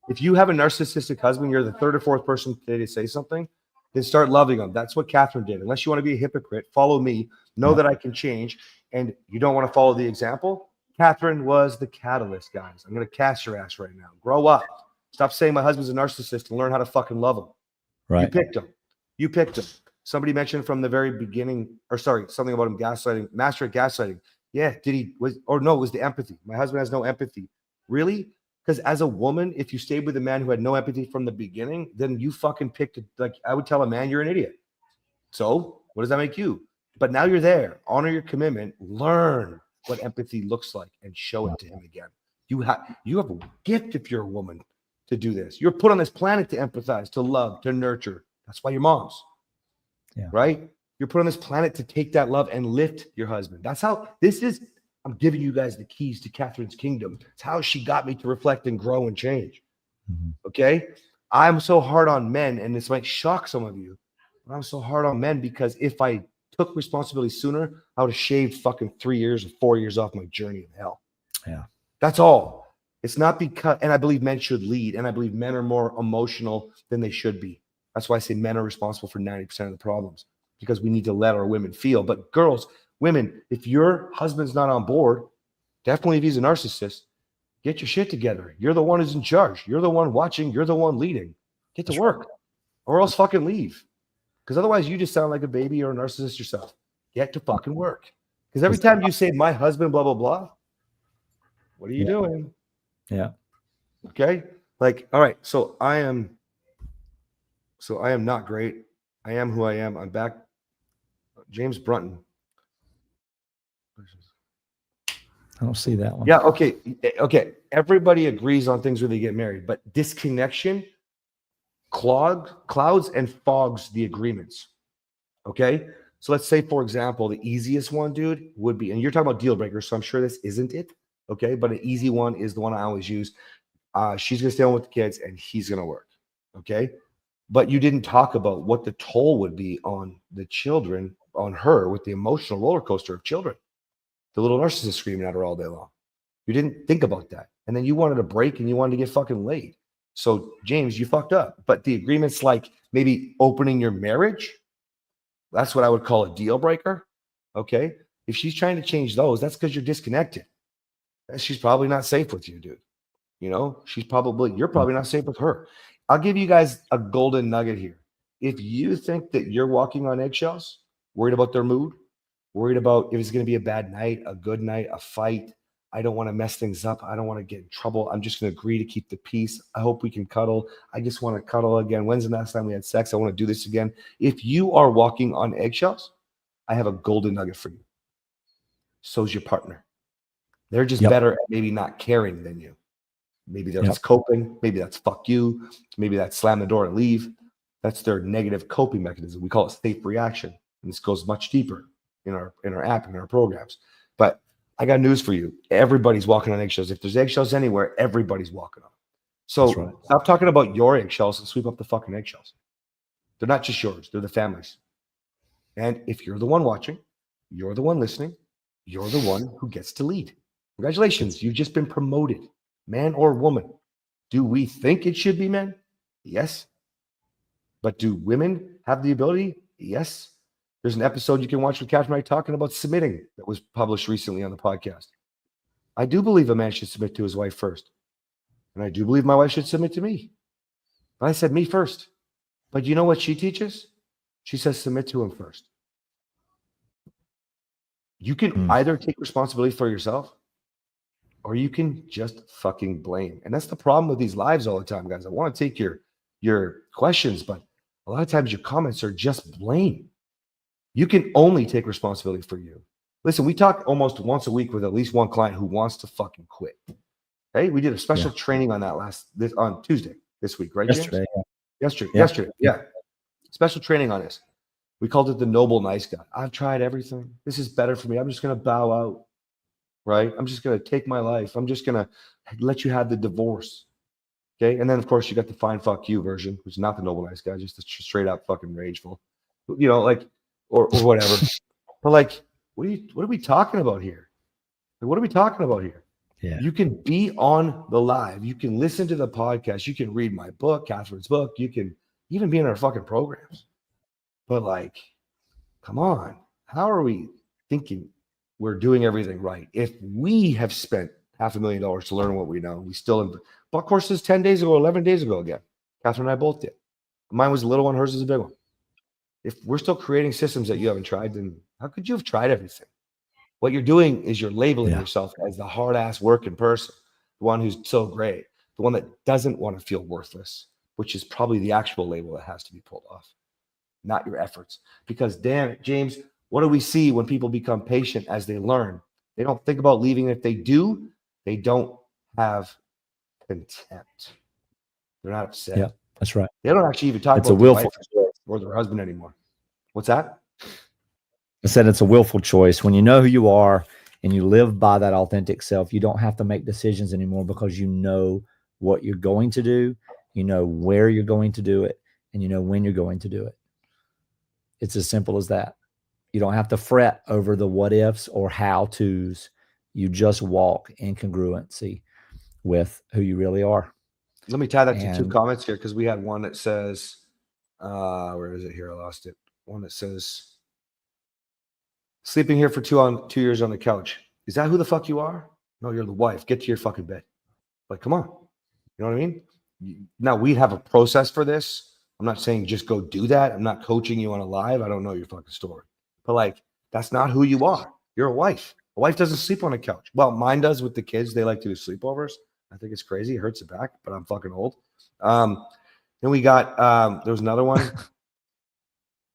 A: If you have a narcissistic husband, you're the third or fourth person today to say something, then start loving them. That's what Catherine did. Unless you want to be a hypocrite, follow me, know that I can change, and you don't want to follow the example. Catherine was the catalyst, guys. I'm going to cast your ass right now. Grow up. Stop saying my husband's a narcissist and learn how to fucking love him.
B: Right.
A: You picked him. Somebody mentioned from the very beginning, something about him gaslighting, master at gaslighting. Yeah, it was the empathy. My husband has no empathy. Really? Because as a woman, if you stayed with a man who had no empathy from the beginning, then you fucking picked it. Like I would tell a man, you're an idiot. So what does that make you? But now you're there. Honor your commitment. Learn what empathy looks like and show it to him again. You have a gift if you're a woman to do this. You're put on this planet to empathize, to love, to nurture. That's why you're moms.
B: Yeah.
A: Right? You're put on this planet to take that love and lift your husband. That's how I'm giving you guys the keys to Catherine's kingdom. It's how she got me to reflect and grow and change. Mm-hmm. Okay? I'm so hard on men, and this might shock some of you, but I'm so hard on men because if I took responsibility sooner, I would have shaved fucking 3 years or 4 years off my journey of hell.
B: Yeah.
A: That's all. It's not because, and I believe men should lead, and I believe men are more emotional than they should be. That's why I say men are responsible for 90% of the problems, because we need to let our women feel. But girls, women, if your husband's not on board, definitely if he's a narcissist, get your shit together. You're the one who's in charge. You're the one watching. You're the one leading. Get to work or else fucking leave. Because otherwise you just sound like a baby or a narcissist yourself. Get to fucking work. Because every time you say my husband, blah, blah, blah, what are you doing?
B: Yeah.
A: Okay. Like, all right. So I am not great. I am who I am. I'm back. James Brunton.
B: I don't see that one.
A: Yeah. Okay. Everybody agrees on things when they get married, but disconnection clouds and fogs the agreements. Okay. So let's say, for example, the easiest one, dude, would be, and you're talking about deal breakers, so I'm sure this isn't it. Okay. But an easy one is the one I always use. She's going to stay home with the kids and he's going to work. Okay. But you didn't talk about what the toll would be on the children, on her, with the emotional roller coaster of children. The little narcissist screaming at her all day long. You didn't think about that. And then you wanted a break and you wanted to get fucking laid. So, James, you fucked up. But the agreements like maybe opening your marriage, that's what I would call a deal breaker. Okay. If she's trying to change those, that's because you're disconnected. She's probably not safe with you, dude. You know, you're probably not safe with her. I'll give you guys a golden nugget here. If you think that you're walking on eggshells, worried about their mood, worried about if it's going to be a bad night, a good night, a fight, I don't want to mess things up. I don't want to get in trouble. I'm just going to agree to keep the peace. I hope we can cuddle. I just want to cuddle again. When's the last time we had sex? I want to do this again. If you are walking on eggshells, I have a golden nugget for you. So's your partner. They're just better at maybe not caring than you. Maybe they're just coping. Maybe that's fuck you. Maybe that's slam the door and leave. That's their negative coping mechanism. We call it safe reaction. And this goes much deeper in our app and in our programs. But I got news for you. Everybody's walking on eggshells. If there's eggshells anywhere, everybody's walking on them. So stop talking about your eggshells and sweep up the fucking eggshells. They're not just yours. They're the family's. And if you're the one watching, you're the one listening, you're the one who gets to lead. Congratulations, you've just been promoted, man or woman. Do we think it should be men? Yes. But do women have the ability? Yes. There's an episode you can watch with Catherine and I talking about submitting that was published recently on the podcast. I do believe a man should submit to his wife first. And I do believe my wife should submit to me. But I said me first. But you know what she teaches? She says submit to him first. You can either take responsibility for yourself or you can just fucking blame. And that's the problem with these lives all the time, guys. I want to take your questions, but a lot of times your comments are just blame. You can only take responsibility for you. Listen, we talk almost once a week with at least one client who wants to fucking quit. Hey, we did a special training on that on Tuesday this week, right?
B: Yesterday.
A: James? Yesterday. Yeah. Special training on this. We called it the noble nice guy. I've tried everything. This is better for me. I'm just going to bow out, right? I'm just going to take my life. I'm just going to let you have the divorce. Okay. And then, of course, you got the fine fuck you version, which is not the noble nice guy, just the straight up fucking rageful, you know, like, or whatever. But like, what are we talking about here? Like, what are we talking about here?
B: Yeah.
A: You can be on the live. You can listen to the podcast. You can read my book, Catherine's book. You can even be in our fucking programs. But like, come on. How are we thinking we're doing everything right? If we have spent $500,000 to learn what we know, we still bought courses 10 days ago, 11 days ago again. Catherine and I both did. Mine was a little one, hers is a big one. If we're still creating systems that you haven't tried, then how could you have tried everything? What you're doing is you're labeling yourself as the hard ass working person, the one who's so great, the one that doesn't want to feel worthless, which is probably the actual label that has to be pulled off, not your efforts. Because damn it, James, what do we see when people become patient as they learn? They don't think about leaving. If they do, they don't have contempt. They're not upset.
B: Yeah, that's right.
A: They don't actually even talk
B: It's
A: about
B: a willful
A: choice or their husband anymore. What's that?
B: I said it's a willful choice. When you know who you are and you live by that authentic self, you don't have to make decisions anymore because you know what you're going to do, you know where you're going to do it, and you know when you're going to do it. It's as simple as that. You don't have to fret over the what ifs or how to's. You just walk in congruency with who you really are.
A: Let me tie that to two comments here, because we had one that says, where is it here? I lost it. One that says, sleeping here for 2 years on the couch. Is that who the fuck you are? No, you're the wife. Get to your fucking bed. Like, come on. You know what I mean? Now, we have a process for this. I'm not saying just go do that. I'm not coaching you on a live. I don't know your fucking story. But like, that's not who you are. You're a wife. A wife doesn't sleep on a couch. Well, mine does with the kids. They like to do sleepovers. I think it's crazy. It hurts the back, but I'm fucking old. Then we got, there was another one.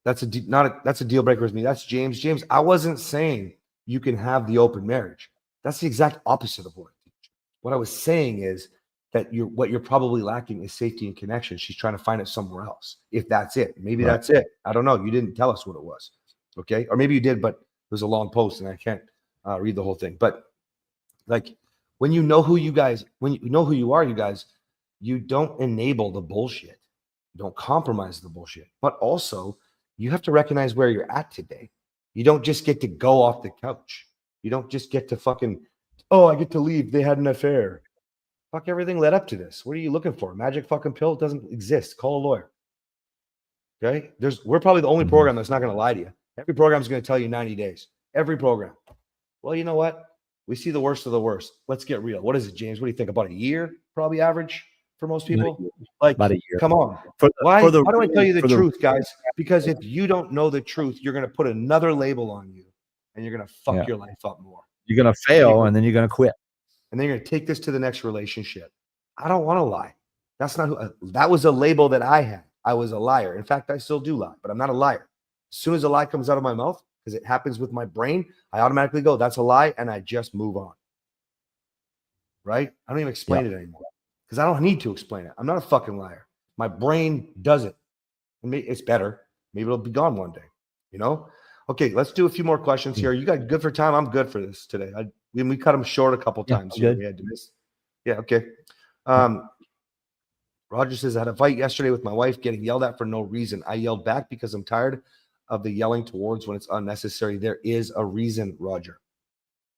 A: That's a deal breaker with me. That's James. James, I wasn't saying you can have the open marriage. That's the exact opposite of what I teach. What I was saying is that what you're probably lacking is safety and connection. She's trying to find it somewhere else. If that's it, maybe that's it. I don't know. You didn't tell us what it was. Okay. Or maybe you did, but it was a long post and I can't read the whole thing. But like, when you know who you are, you guys, you don't enable the bullshit. You don't compromise the bullshit. But also, you have to recognize where you're at today. You don't just get to go off the couch. You don't just get to fucking, oh, I get to leave. They had an affair. Fuck, everything led up to this. What are you looking for? Magic fucking pill? It doesn't exist. Call a lawyer. Okay? We're probably the only program that's not going to lie to you. Every program is going to tell you 90 days. Every program. Well, you know what? We see the worst of the worst. Let's get real. What is it, James? What do you think? About a year, probably average for most people? Like, about a year. Come on. How do I tell you the truth, guys? Because if you don't know the truth, you're going to put another label on you and you're going to fuck your life up more.
B: You're going to fail and then you're going to quit.
A: And then you're going to take this to the next relationship. I don't want to lie. That's not that was a label that I had. I was a liar. In fact, I still do lie, but I'm not a liar. As soon as a lie comes out of my mouth, because it happens with my brain, I automatically go, that's a lie, and I just move on. Right? I don't even explain it anymore because I don't need to explain it. I'm not a fucking liar. My brain does it. And it's better. Maybe it'll be gone one day, you know? Okay, let's do a few more questions here. You got good for time? I'm good for this today. We cut them short a couple times. Here. We had to miss. Yeah, okay. Roger says, I had a fight yesterday with my wife getting yelled at for no reason. I yelled back because I'm tired of the yelling towards when it's unnecessary, there is a reason, Roger.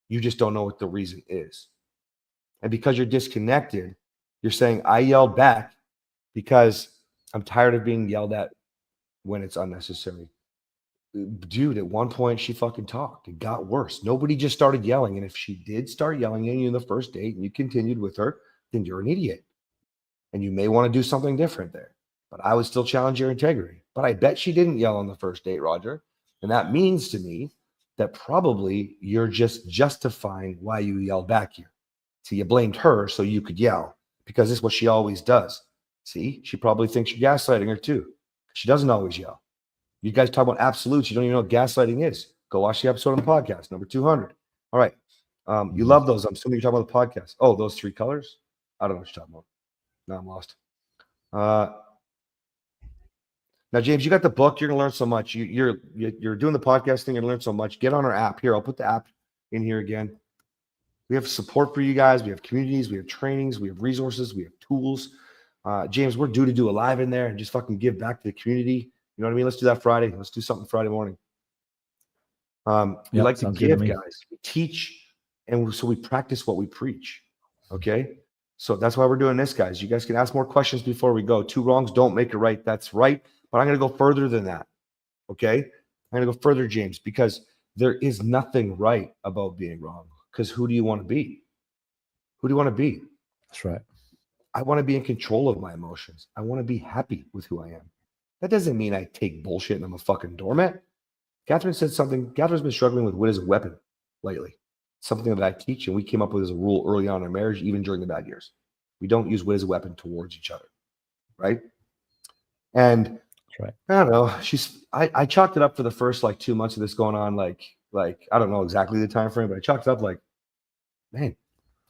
A: You just don't know what the reason is. And because you're disconnected, you're saying, I yelled back because I'm tired of being yelled at when it's unnecessary. Dude, at one point she fucking talked. It got worse. Nobody just started yelling. And if she did start yelling at you in the first date and you continued with her, then you're an idiot. And you may want to do something different there. But I would still challenge your integrity. But I bet she didn't yell on the first date, Roger. And that means to me that probably you're just justifying why you yelled back here. So you blamed her so you could yell because it's what she always does. See, she probably thinks you're gaslighting her too. She doesn't always yell. You guys talk about absolutes. You don't even know what gaslighting is. Go watch the episode on the podcast, number 200. All right. You love those. I'm assuming you're talking about the podcast. Oh, those 3 colors? I don't know what you're talking about. No, I'm lost. Now, James, you got the book. You're going to learn so much. You're doing the podcast thing. You're going to learn so much. Get on our app here. I'll put the app in here again. We have support for you guys. We have communities. We have trainings. We have resources. We have tools. James, we're due to do a live in there and just fucking give back to the community. You know what I mean? Let's do that Friday. Let's do something Friday morning. We like to give, guys. We teach, and so we practice what we preach. Okay? So that's why we're doing this, guys. You guys can ask more questions before we go. 2 wrongs don't make a right. That's right. But I'm going to go further than that. Okay? I'm going to go further, James, because there is nothing right about being wrong. Because who do you want to be? Who do you want to be?
B: That's right.
A: I want to be in control of my emotions. I want to be happy with who I am. That doesn't mean I take bullshit and I'm a fucking doormat. Catherine said something. Catherine's been struggling with wit as a weapon lately. Something that I teach and we came up with as a rule early on in our marriage, even during the bad years. We don't use wit as a weapon towards each other. Right? And
B: right.
A: I don't know. I chalked it up for the first 2 months of this going on. Like I don't know exactly the time frame, but I chalked it up man,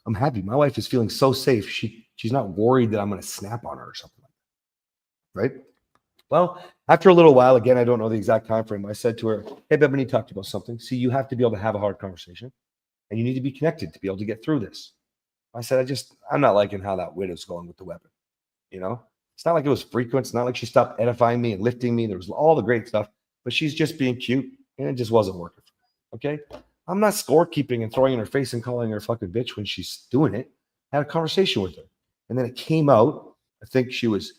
A: I'm happy. My wife is feeling so safe. She's not worried that I'm going to snap on her or something like that. Right? Well, after a little while, again, I don't know the exact time frame. I said to her, hey, babe, I need to talk to you about something. See, you have to be able to have a hard conversation and you need to be connected to be able to get through this. I said, I'm not liking how that wit is going with the weapon. You know, it's not like it was frequent. It's not like she stopped edifying me and lifting me. There was all the great stuff, but she's just being cute and it just wasn't working. Okay. I'm not scorekeeping and throwing in her face and calling her a fucking bitch when she's doing it. I had a conversation with her and then it came out. I think she was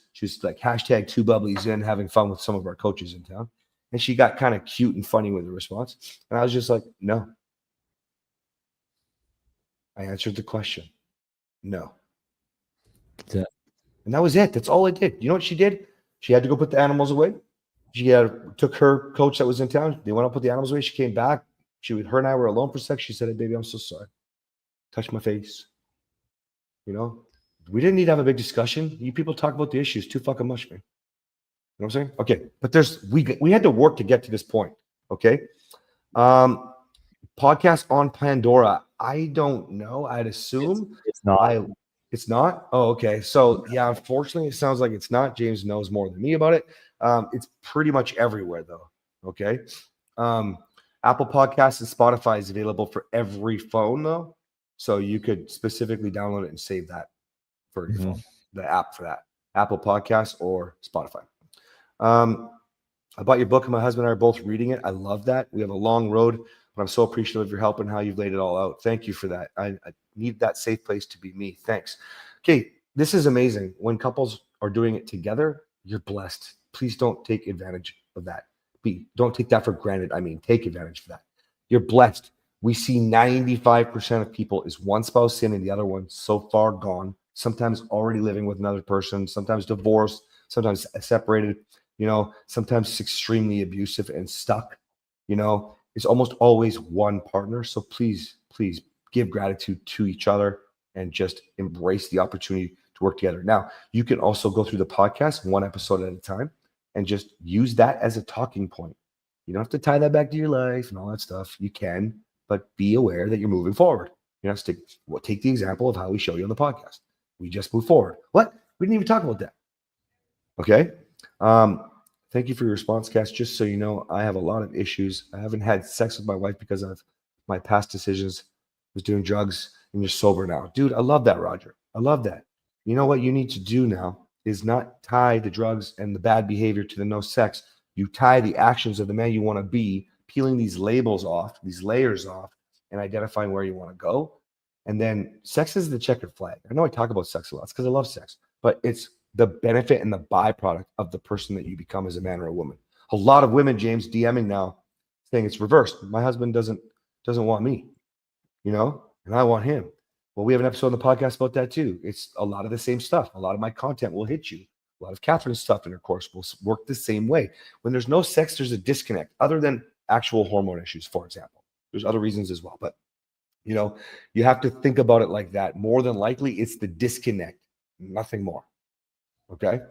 A: like hashtag 2 bubblies in, having fun with some of our coaches in town. And she got kind of cute and funny with the response. And I was just like, no. I answered the question. No.
B: Yeah.
A: And that was it. That's all I did. You know what she did? She had to go put the animals away. She took her coach that was in town. They went up, put the animals away. She came back. Her and I were alone for a sec. She said, hey, baby, I'm so sorry. Touched my face. You know? We didn't need to have a big discussion. You people talk about the issues too fucking much, man. You know what I'm saying? Okay. But we had to work to get to this point. Okay. Podcast on Pandora. I don't know. I'd assume
B: it's not.
A: It's not? Oh, okay. So yeah, unfortunately, it sounds like it's not. James knows more than me about it. It's pretty much everywhere though. Okay. Apple Podcasts and Spotify is available for every phone though. So you could specifically download it and save that for your phone, the app for that, Apple Podcasts or Spotify. I bought your book and my husband and I are both reading it. I love that. We have a long road, but I'm so appreciative of your help and how you've laid it all out. Thank you for that. I need that safe place to be me. Thanks. Okay. This is amazing. When couples are doing it together, you're blessed. Please don't take advantage of that. Don't take that for granted. I mean, take advantage of that. You're blessed. We see 95% of people is one spouse in and the other one so far gone, sometimes already living with another person, sometimes divorced, sometimes separated, sometimes it's extremely abusive and stuck, it's almost always one partner. So please give gratitude to each other and just embrace the opportunity to work together. Now, you can also go through the podcast one episode at a time and just use that as a talking point. You don't have to tie that back to your life and all that stuff. You can, but be aware that you're moving forward. You have to take the example of how we show you on the podcast. We just move forward. What? We didn't even talk about that. Okay. Thank you for your response, Cass. Just so you know, I have a lot of issues. I haven't had sex with my wife because of my past decisions. I was doing drugs and you're sober now. Dude, I love that, Roger. I love that. You know what you need to do now is not tie the drugs and the bad behavior to the no sex. You tie the actions of the man you want to be, peeling these labels off, these layers off, and identifying where you want to go. And then sex is the checkered flag. I know I talk about sex a lot because I love sex, but it's the benefit and the byproduct of the person that you become as a man or a woman. A lot of women, James, DMing now saying it's reversed. My husband doesn't want me, and I want him. Well, we have an episode on the podcast about that too. It's a lot of the same stuff. A lot of my content will hit you. A lot of Catherine's stuff in her course will work the same way. When there's no sex, there's a disconnect other than actual hormone issues, for example. There's other reasons as well, but you have to think about it like that. More than likely, it's the disconnect, nothing more. Okay.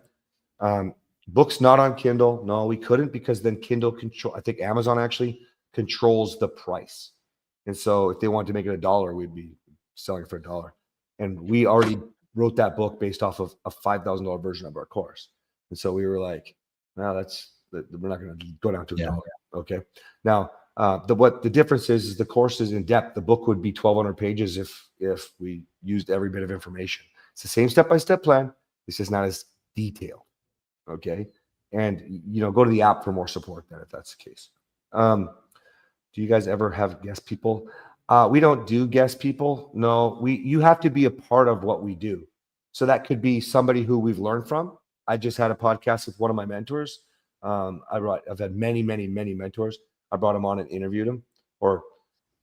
A: Books not on Kindle. No, we couldn't because then Kindle I think Amazon actually controls the price. And so if they wanted to make it $1, we'd be selling it for $1. And we already wrote that book based off of a $5,000 version of our course. And so we were like, no, we're not going to go down to $1. Okay. Now, what the difference is the course is in depth. The book would be 1,200 pages if we used every bit of information. It's the same step-by-step plan. It's just not as detailed. Okay. And, go to the app for more support then if that's the case. Do you guys ever have guest people? We don't do guest people. No, you have to be a part of what we do. So that could be somebody who we've learned from. I just had a podcast with one of my mentors. I've had many, many, many mentors. I brought him on and interviewed him. I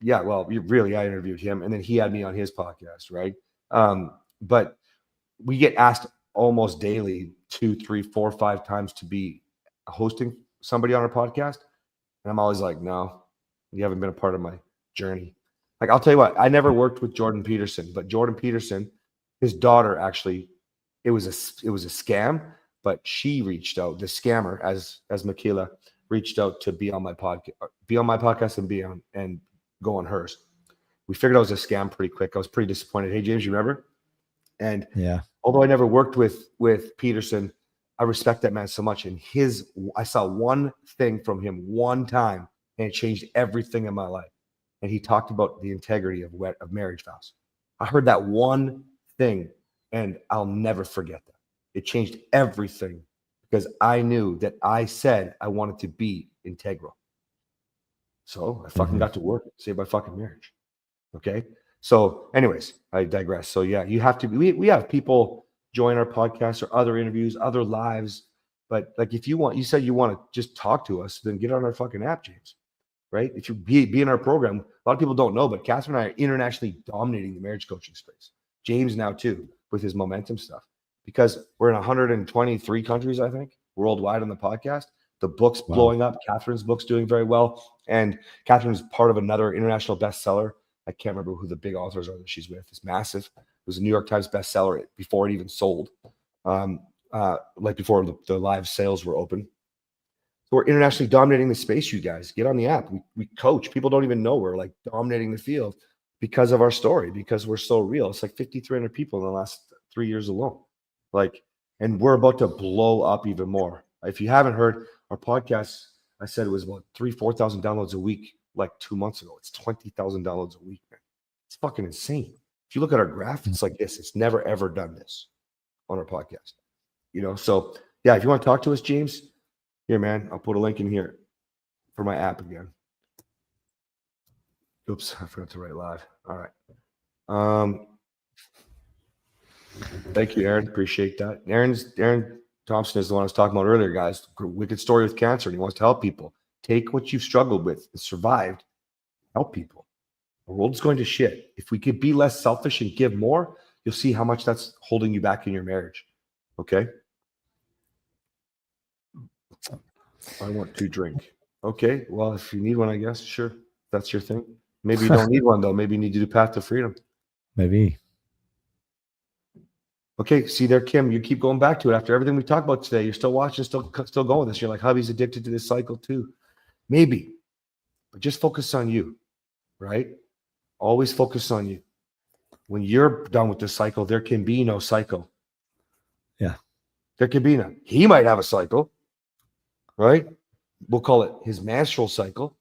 A: interviewed him, and then he had me on his podcast, right? But we get asked almost daily 2, 3, 4, 5 times to be hosting somebody on our podcast. And I'm always like, no, you haven't been a part of my journey. Like, I'll tell you what, I never worked with Jordan Peterson, but Jordan Peterson, his daughter, actually, it was a scam, but she reached out, the scammer, as Michaela reached out to be on my podcast and go on hers. We figured out it was a scam pretty quick. I was pretty disappointed. Hey, James, you remember? And
B: yeah,
A: although I never worked with Peterson, I respect that man so much. And I saw one thing from him one time, and it changed everything in my life. And he talked about the integrity of marriage vows. I heard that one thing, and I'll never forget that. It changed everything because I knew that I said I wanted to be integral. So I fucking got to work, save my fucking marriage. Okay. So anyways, I digress. So yeah, you have to be, we have people join our podcast or other interviews, other lives. But like, if you said you want to just talk to us, then get on our fucking app, James. Right? If you be in our program, a lot of people don't know, but Catherine and I are internationally dominating the marriage coaching space. James now too, with his momentum stuff, because we're in 123 countries, I think, worldwide on the podcast. The book's blowing up. Catherine's book's doing very well. And Catherine's part of another international bestseller. I can't remember who the big authors are that she's with. It's massive. It was a New York Times bestseller before it even sold, like before the live sales were open. So we're internationally dominating the space, you guys. Get on the app. We coach. People don't even know we're like dominating the field because of our story, because we're so real. It's like 5,300 people in the last 3 years alone. And we're about to blow up even more. If you haven't heard our podcast, I said it was about 4,000 downloads a week like 2 months ago. It's 20,000 downloads a week, man. It's fucking insane. If you look at our graph, it's like this. It's never, ever done this on our podcast. So yeah, if you want to talk to us, James, here, man, I'll put a link in here for my app again. Oops, I forgot to write live. All right. Thank you, Aaron. Appreciate that. Aaron Thompson is the one I was talking about earlier, guys. Wicked story with cancer, and he wants to help people. Take what you've struggled with and survived, help people. The world's going to shit. If we could be less selfish and give more, you'll see how much that's holding you back in your marriage. Okay? I want to drink. Okay, well, if you need one, I guess, sure. That's your thing. Maybe you don't need one, though. Maybe you need to do Path to Freedom.
B: Maybe.
A: Okay, see there, Kim, you keep going back to it. After everything we talked about today, you're still watching, still going with this. You're like, hubby's addicted to this cycle too. Maybe, but just focus on you, right? Always focus on you. When you're done with this cycle, there can be no cycle.
B: Yeah.
A: There can be none. He might have a cycle, right? We'll call it his menstrual cycle.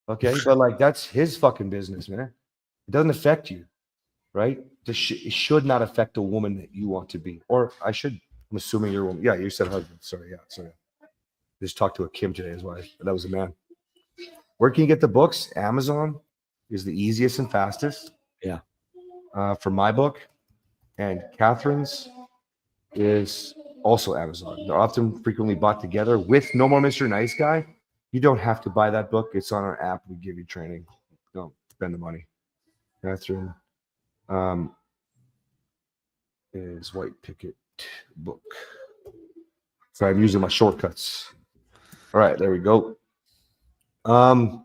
A: Okay. But like, that's his fucking business, man. It doesn't affect you, right? It should not affect the woman that you want to be. Or I'm assuming you're a woman. Yeah, you said husband. Sorry. Yeah. Sorry. Just talked to a Kim today, his wife. That was a man. Where can you get the books? Amazon is the easiest and fastest.
B: Yeah.
A: For my book, and Catherine's is also Amazon. They're often frequently bought together with No More Mr. Nice Guy. You don't have to buy that book. It's on our app. We give you training. Don't spend the money. Catherine is White Picket book. So I'm using my shortcuts. All right, there we go. Who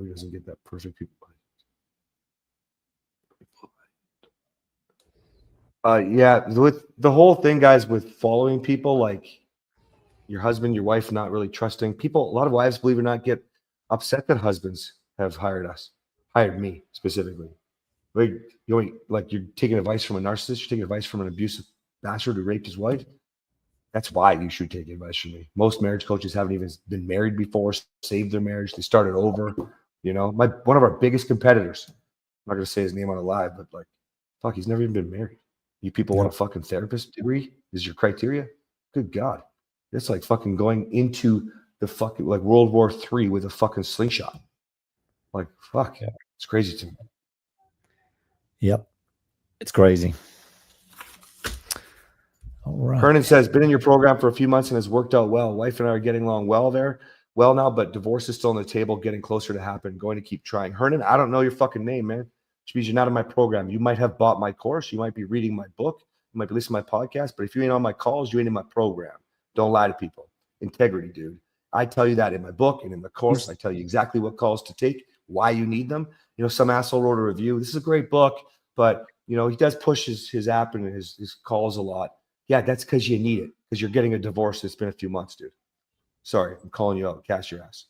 A: doesn't get that perfect people? Yeah, with the whole thing, guys, with following people, like your husband, your wife not really trusting people. A lot of wives, believe it or not, get upset that husbands have hired me specifically. Like, you're taking advice from a narcissist, you're taking advice from an abusive bastard who raped his wife. That's why you should take advice from me. Most marriage coaches haven't even been married before, saved their marriage, they started over. One of our biggest competitors, I'm not gonna say his name on a live, but like, fuck, he's never even been married. You people want a fucking therapist degree? Is your criteria? Good God. It's like fucking going into the fucking like World War III with a fucking slingshot. Like, fuck. Yeah. It's crazy to me.
B: Yep. It's crazy. All right.
A: Hernan says, been in your program for a few months and has worked out well. Wife and I are getting along well now, but divorce is still on the table, getting closer to happen. Going to keep trying. Hernan, I don't know your fucking name, man. Which means you're not in my program. You might have bought my course. You might be reading my book. You might be listening to my podcast. But if you ain't on my calls, you ain't in my program. Don't lie to people. Integrity, dude. I tell you that in my book and in the course. I tell you exactly what calls to take, why you need them. Some asshole wrote a review. This is a great book, but he does push his app and his calls a lot. Yeah, that's because you need it, because you're getting a divorce. It's been a few months, dude. Sorry, I'm calling you out. Cast your ass.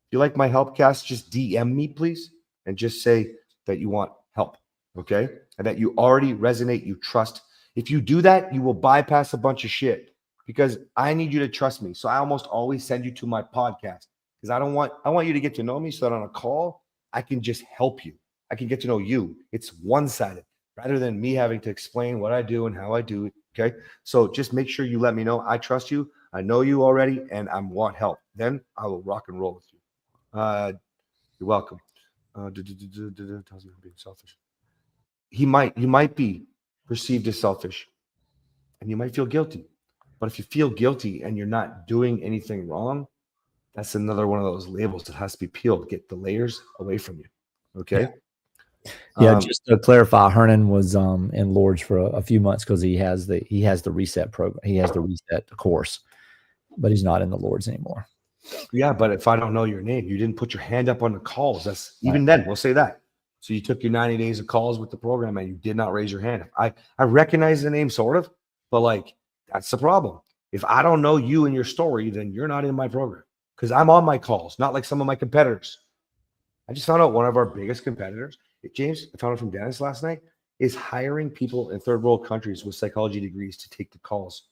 A: If you like my help cast, just DM me, please, and just say that you want help, okay? And that you already resonate, you trust. If you do that, you will bypass a bunch of shit, because I need you to trust me. So I almost always send you to my podcast, because I want you to get to know me, so that on a call, I can just help you. I can get to know you. It's one-sided, rather than me having to explain what I do and how I do it, okay? So just make sure you let me know. I trust you. I know you already, and I want help. Then I will rock and roll with you. You're welcome. Tells you being selfish. You might be perceived as selfish, and you might feel guilty. But if you feel guilty and you're not doing anything wrong, that's another one of those labels that has to be peeled. Get the layers away from you. Okay.
B: Yeah, just to clarify, Hernan was in Lourdes for a few months because he has the reset program. He has the reset course, but he's not in the Lourdes anymore.
A: Yeah, but if I don't know your name, you didn't put your hand up on the calls. That's even then, we'll say that. So you took your 90 days of calls with the program and you did not raise your hand. I recognize the name sort of, but like, that's the problem. If I don't know you and your story, then you're not in my program, because I'm on my calls, not like some of my competitors. I just found out one of our biggest competitors, James, I found out from Dennis last night, is hiring people in third world countries with psychology degrees to take the calls.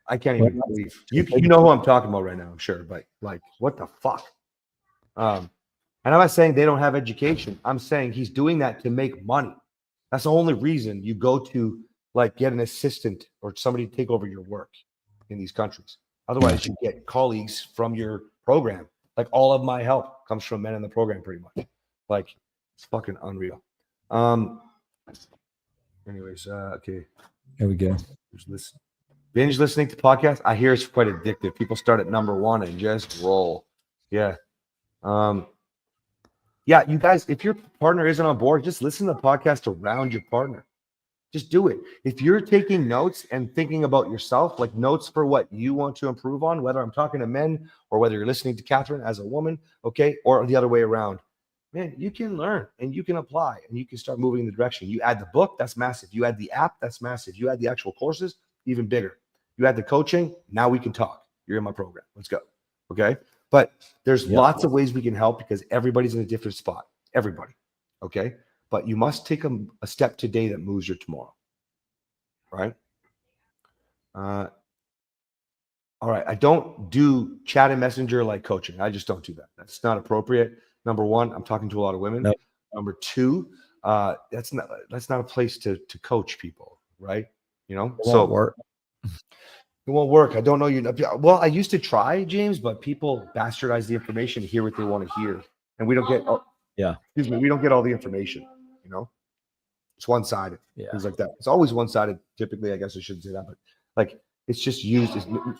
A: I can't even believe you know who I'm talking about right now, I'm sure, but like, what the fuck? And I'm not saying they don't have education. I'm saying he's doing that to make money. That's the only reason you go to like get an assistant or somebody to take over your work in these countries. Otherwise, you get colleagues from your program. Like, all of my help comes from men in the program, pretty much. Like, it's fucking unreal. Anyways, okay.
B: Here we go.
A: Binge listening to podcasts. I hear it's quite addictive. People start at number one and just roll. Yeah. Yeah, you guys, if your partner isn't on board, just listen to the podcast around your partner. Just do it. If you're taking notes and thinking about yourself, like notes for what you want to improve on, whether I'm talking to men or whether you're listening to Catherine as a woman, okay, or the other way around, man, you can learn and you can apply and you can start moving in the direction. You add the book, that's massive. You add the app, that's massive. You add the actual courses, even bigger. You add the coaching, now we can talk. You're in my program. Let's go. Okay. But there's lots of ways we can help, because everybody's in a different spot. Everybody. Okay. But you must take a step today that moves your tomorrow. Right. All right. I don't do chat and messenger like coaching. I just don't do that. That's not appropriate. Number one, I'm talking to a lot of women. Number two, that's not a place to coach people. Right. you know?
B: It
A: So
B: won't work.
A: it won't work. I don't know you. Well, I used to try, James, but people bastardize the information, hear what they want to hear, and we don't get.
B: Yeah.
A: Excuse me, we don't get all the information. You know, it's one sided.
B: Yeah.
A: Things like that. It's always one sided. Typically, I guess I shouldn't say that, but like it's just used.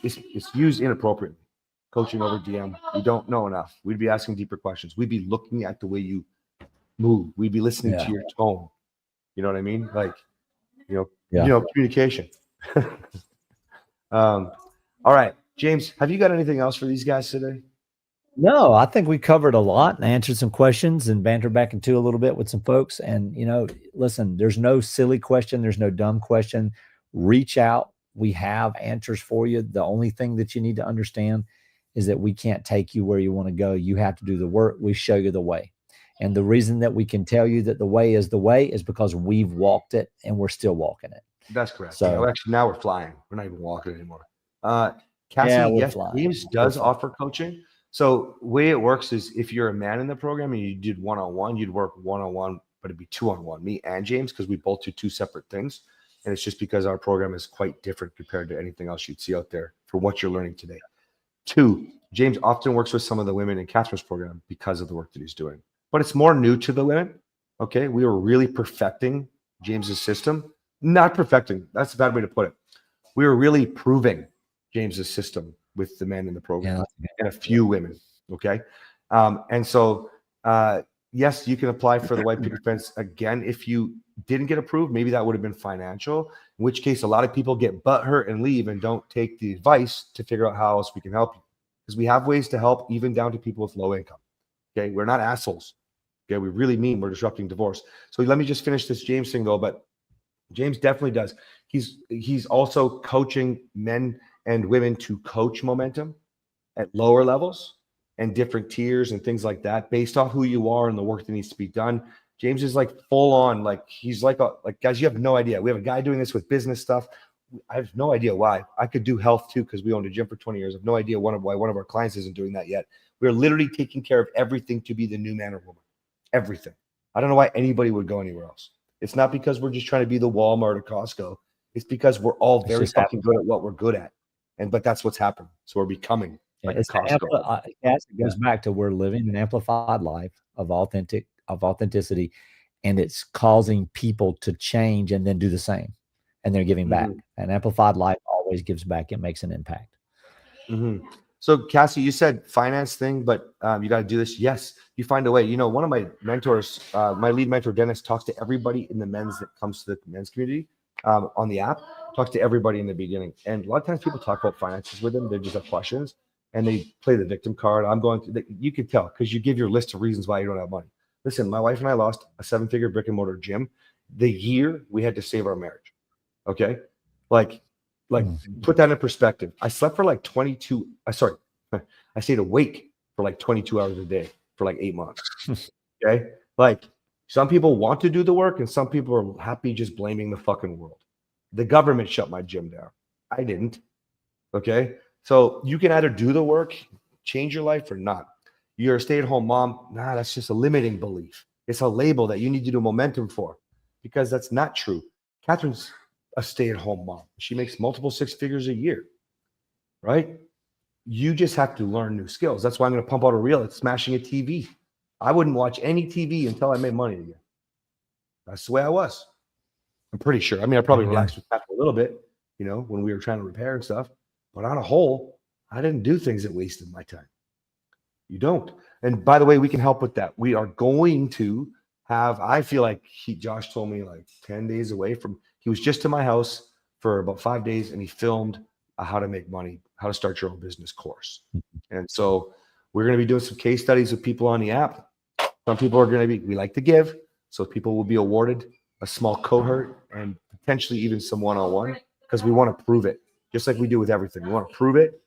A: It's used inappropriately. Coaching over DM. We don't know enough. We'd be asking deeper questions. We'd be looking at the way you move. We'd be listening
B: Yeah.
A: to your tone. You know what I mean? Like,
B: Yeah.
A: Communication. All right, James, have you got anything else for these guys today?
B: No, I think we covered a lot and answered some questions and bantered back into a little bit with some folks. And, listen, there's no silly question. There's no dumb question. Reach out. We have answers for you. The only thing that you need to understand is that we can't take you where you want to go. You have to do the work. We show you the way. And the reason that we can tell you that the way is because we've walked it and we're still walking it.
A: That's correct.
B: So
A: actually, now we're flying. We're not even walking anymore. Cassie, yes,
B: flying.
A: James does offer coaching. So the way it works is if you're a man in the program and you did one-on-one, you'd work one-on-one, but it'd be two-on-one, me and James, because we both do two separate things. And it's just because our program is quite different compared to anything else you'd see out there for what you're learning today. 2, James often works with some of the women in Catherine's program because of the work that he's doing. But it's more new to the women. Okay. We were really perfecting James's system. Not perfecting. That's a bad way to put it. We were really proving James's system with the men in the program and a few women. Okay. And so, yes, you can apply for the white picket fence again. If you didn't get approved, maybe that would have been financial, in which case a lot of people get butthurt and leave and don't take the advice to figure out how else we can help you. Because we have ways to help even down to people with low income. Okay. We're not assholes. Okay. We really mean we're disrupting divorce. So let me just finish this James thing though, but James definitely does. He's also coaching men and women to coach momentum at lower levels and different tiers and things like that based off who you are and the work that needs to be done. James is like full on, like he's like guys, you have no idea. We have a guy doing this with business stuff. I have no idea why. I could do health too because we owned a gym for 20 years. I have no idea why one of our clients isn't doing that yet. We're literally taking care of everything to be the new man or woman. Everything. I don't know why anybody would go anywhere else. It's not because we're just trying to be the Walmart or Costco. It's because we're all very fucking good at what we're good at. But that's what's happened. So we're becoming like Costco.
B: It goes back to we're living an amplified life of authenticity, and it's causing people to change and then do the same. And they're giving back. An amplified life always gives back. It makes an impact.
A: So Cassie, you said finance thing, but you got to do this. Yes, you find a way. One of my mentors, my lead mentor, Dennis, talks to everybody in the men's that comes to the men's community on the app, talks to everybody in the beginning. And a lot of times people talk about finances with them. They just have questions and they play the victim card. You can tell because you give your list of reasons why you don't have money. Listen, my wife and I lost a 7-figure brick and mortar gym the year we had to save our marriage. Okay. Like put that in perspective. I slept for like I stayed awake for like 22 hours a day for like 8 months. Okay. Like some people want to do the work and some people are happy just blaming the fucking world. The government shut my gym down. I didn't. Okay. So you can either do the work, change your life or not. You're a stay-at-home mom. Nah, that's just a limiting belief. It's a label that you need to do momentum for because that's not true. Catherine's a stay-at-home mom. She makes multiple 6 figures a year, right? You just have to learn new skills. That's why I'm going to pump out a reel at smashing a TV. I wouldn't watch any TV until I made money again. That's the way I was. I'm pretty sure. I mean, I probably relaxed with that for a little bit, when we were trying to repair and stuff. But on a whole, I didn't do things that wasted my time. You don't. And by the way, we can help with that. We are going to have, I feel like Josh told me like 10 days away from, he was just to my house for about 5 days and he filmed a how to make money, how to start your own business course. And so we're going to be doing some case studies with people on the app. Some people are going to we like to give. So people will be awarded a small cohort and potentially even some one-on-one because we want to prove it just like we do with everything. We want to prove it.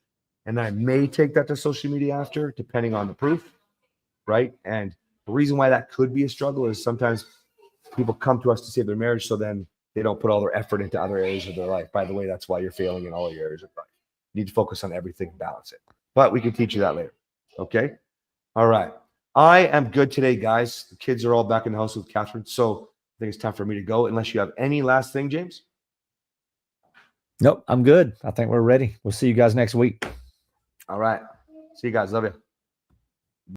A: And I may take that to social media after, depending on the proof, right? And the reason why that could be a struggle is sometimes people come to us to save their marriage, so then they don't put all their effort into other areas of their life. By the way, that's why you're failing in all your areas of life. You need to focus on everything and balance it. But we can teach you that later, okay? All right. I am good today, guys. The kids are all back in the house with Catherine, so I think it's time for me to go, unless you have any last thing, James?
B: Nope, I'm good. I think we're ready. We'll see you guys next week.
A: All right. See you guys. Love you.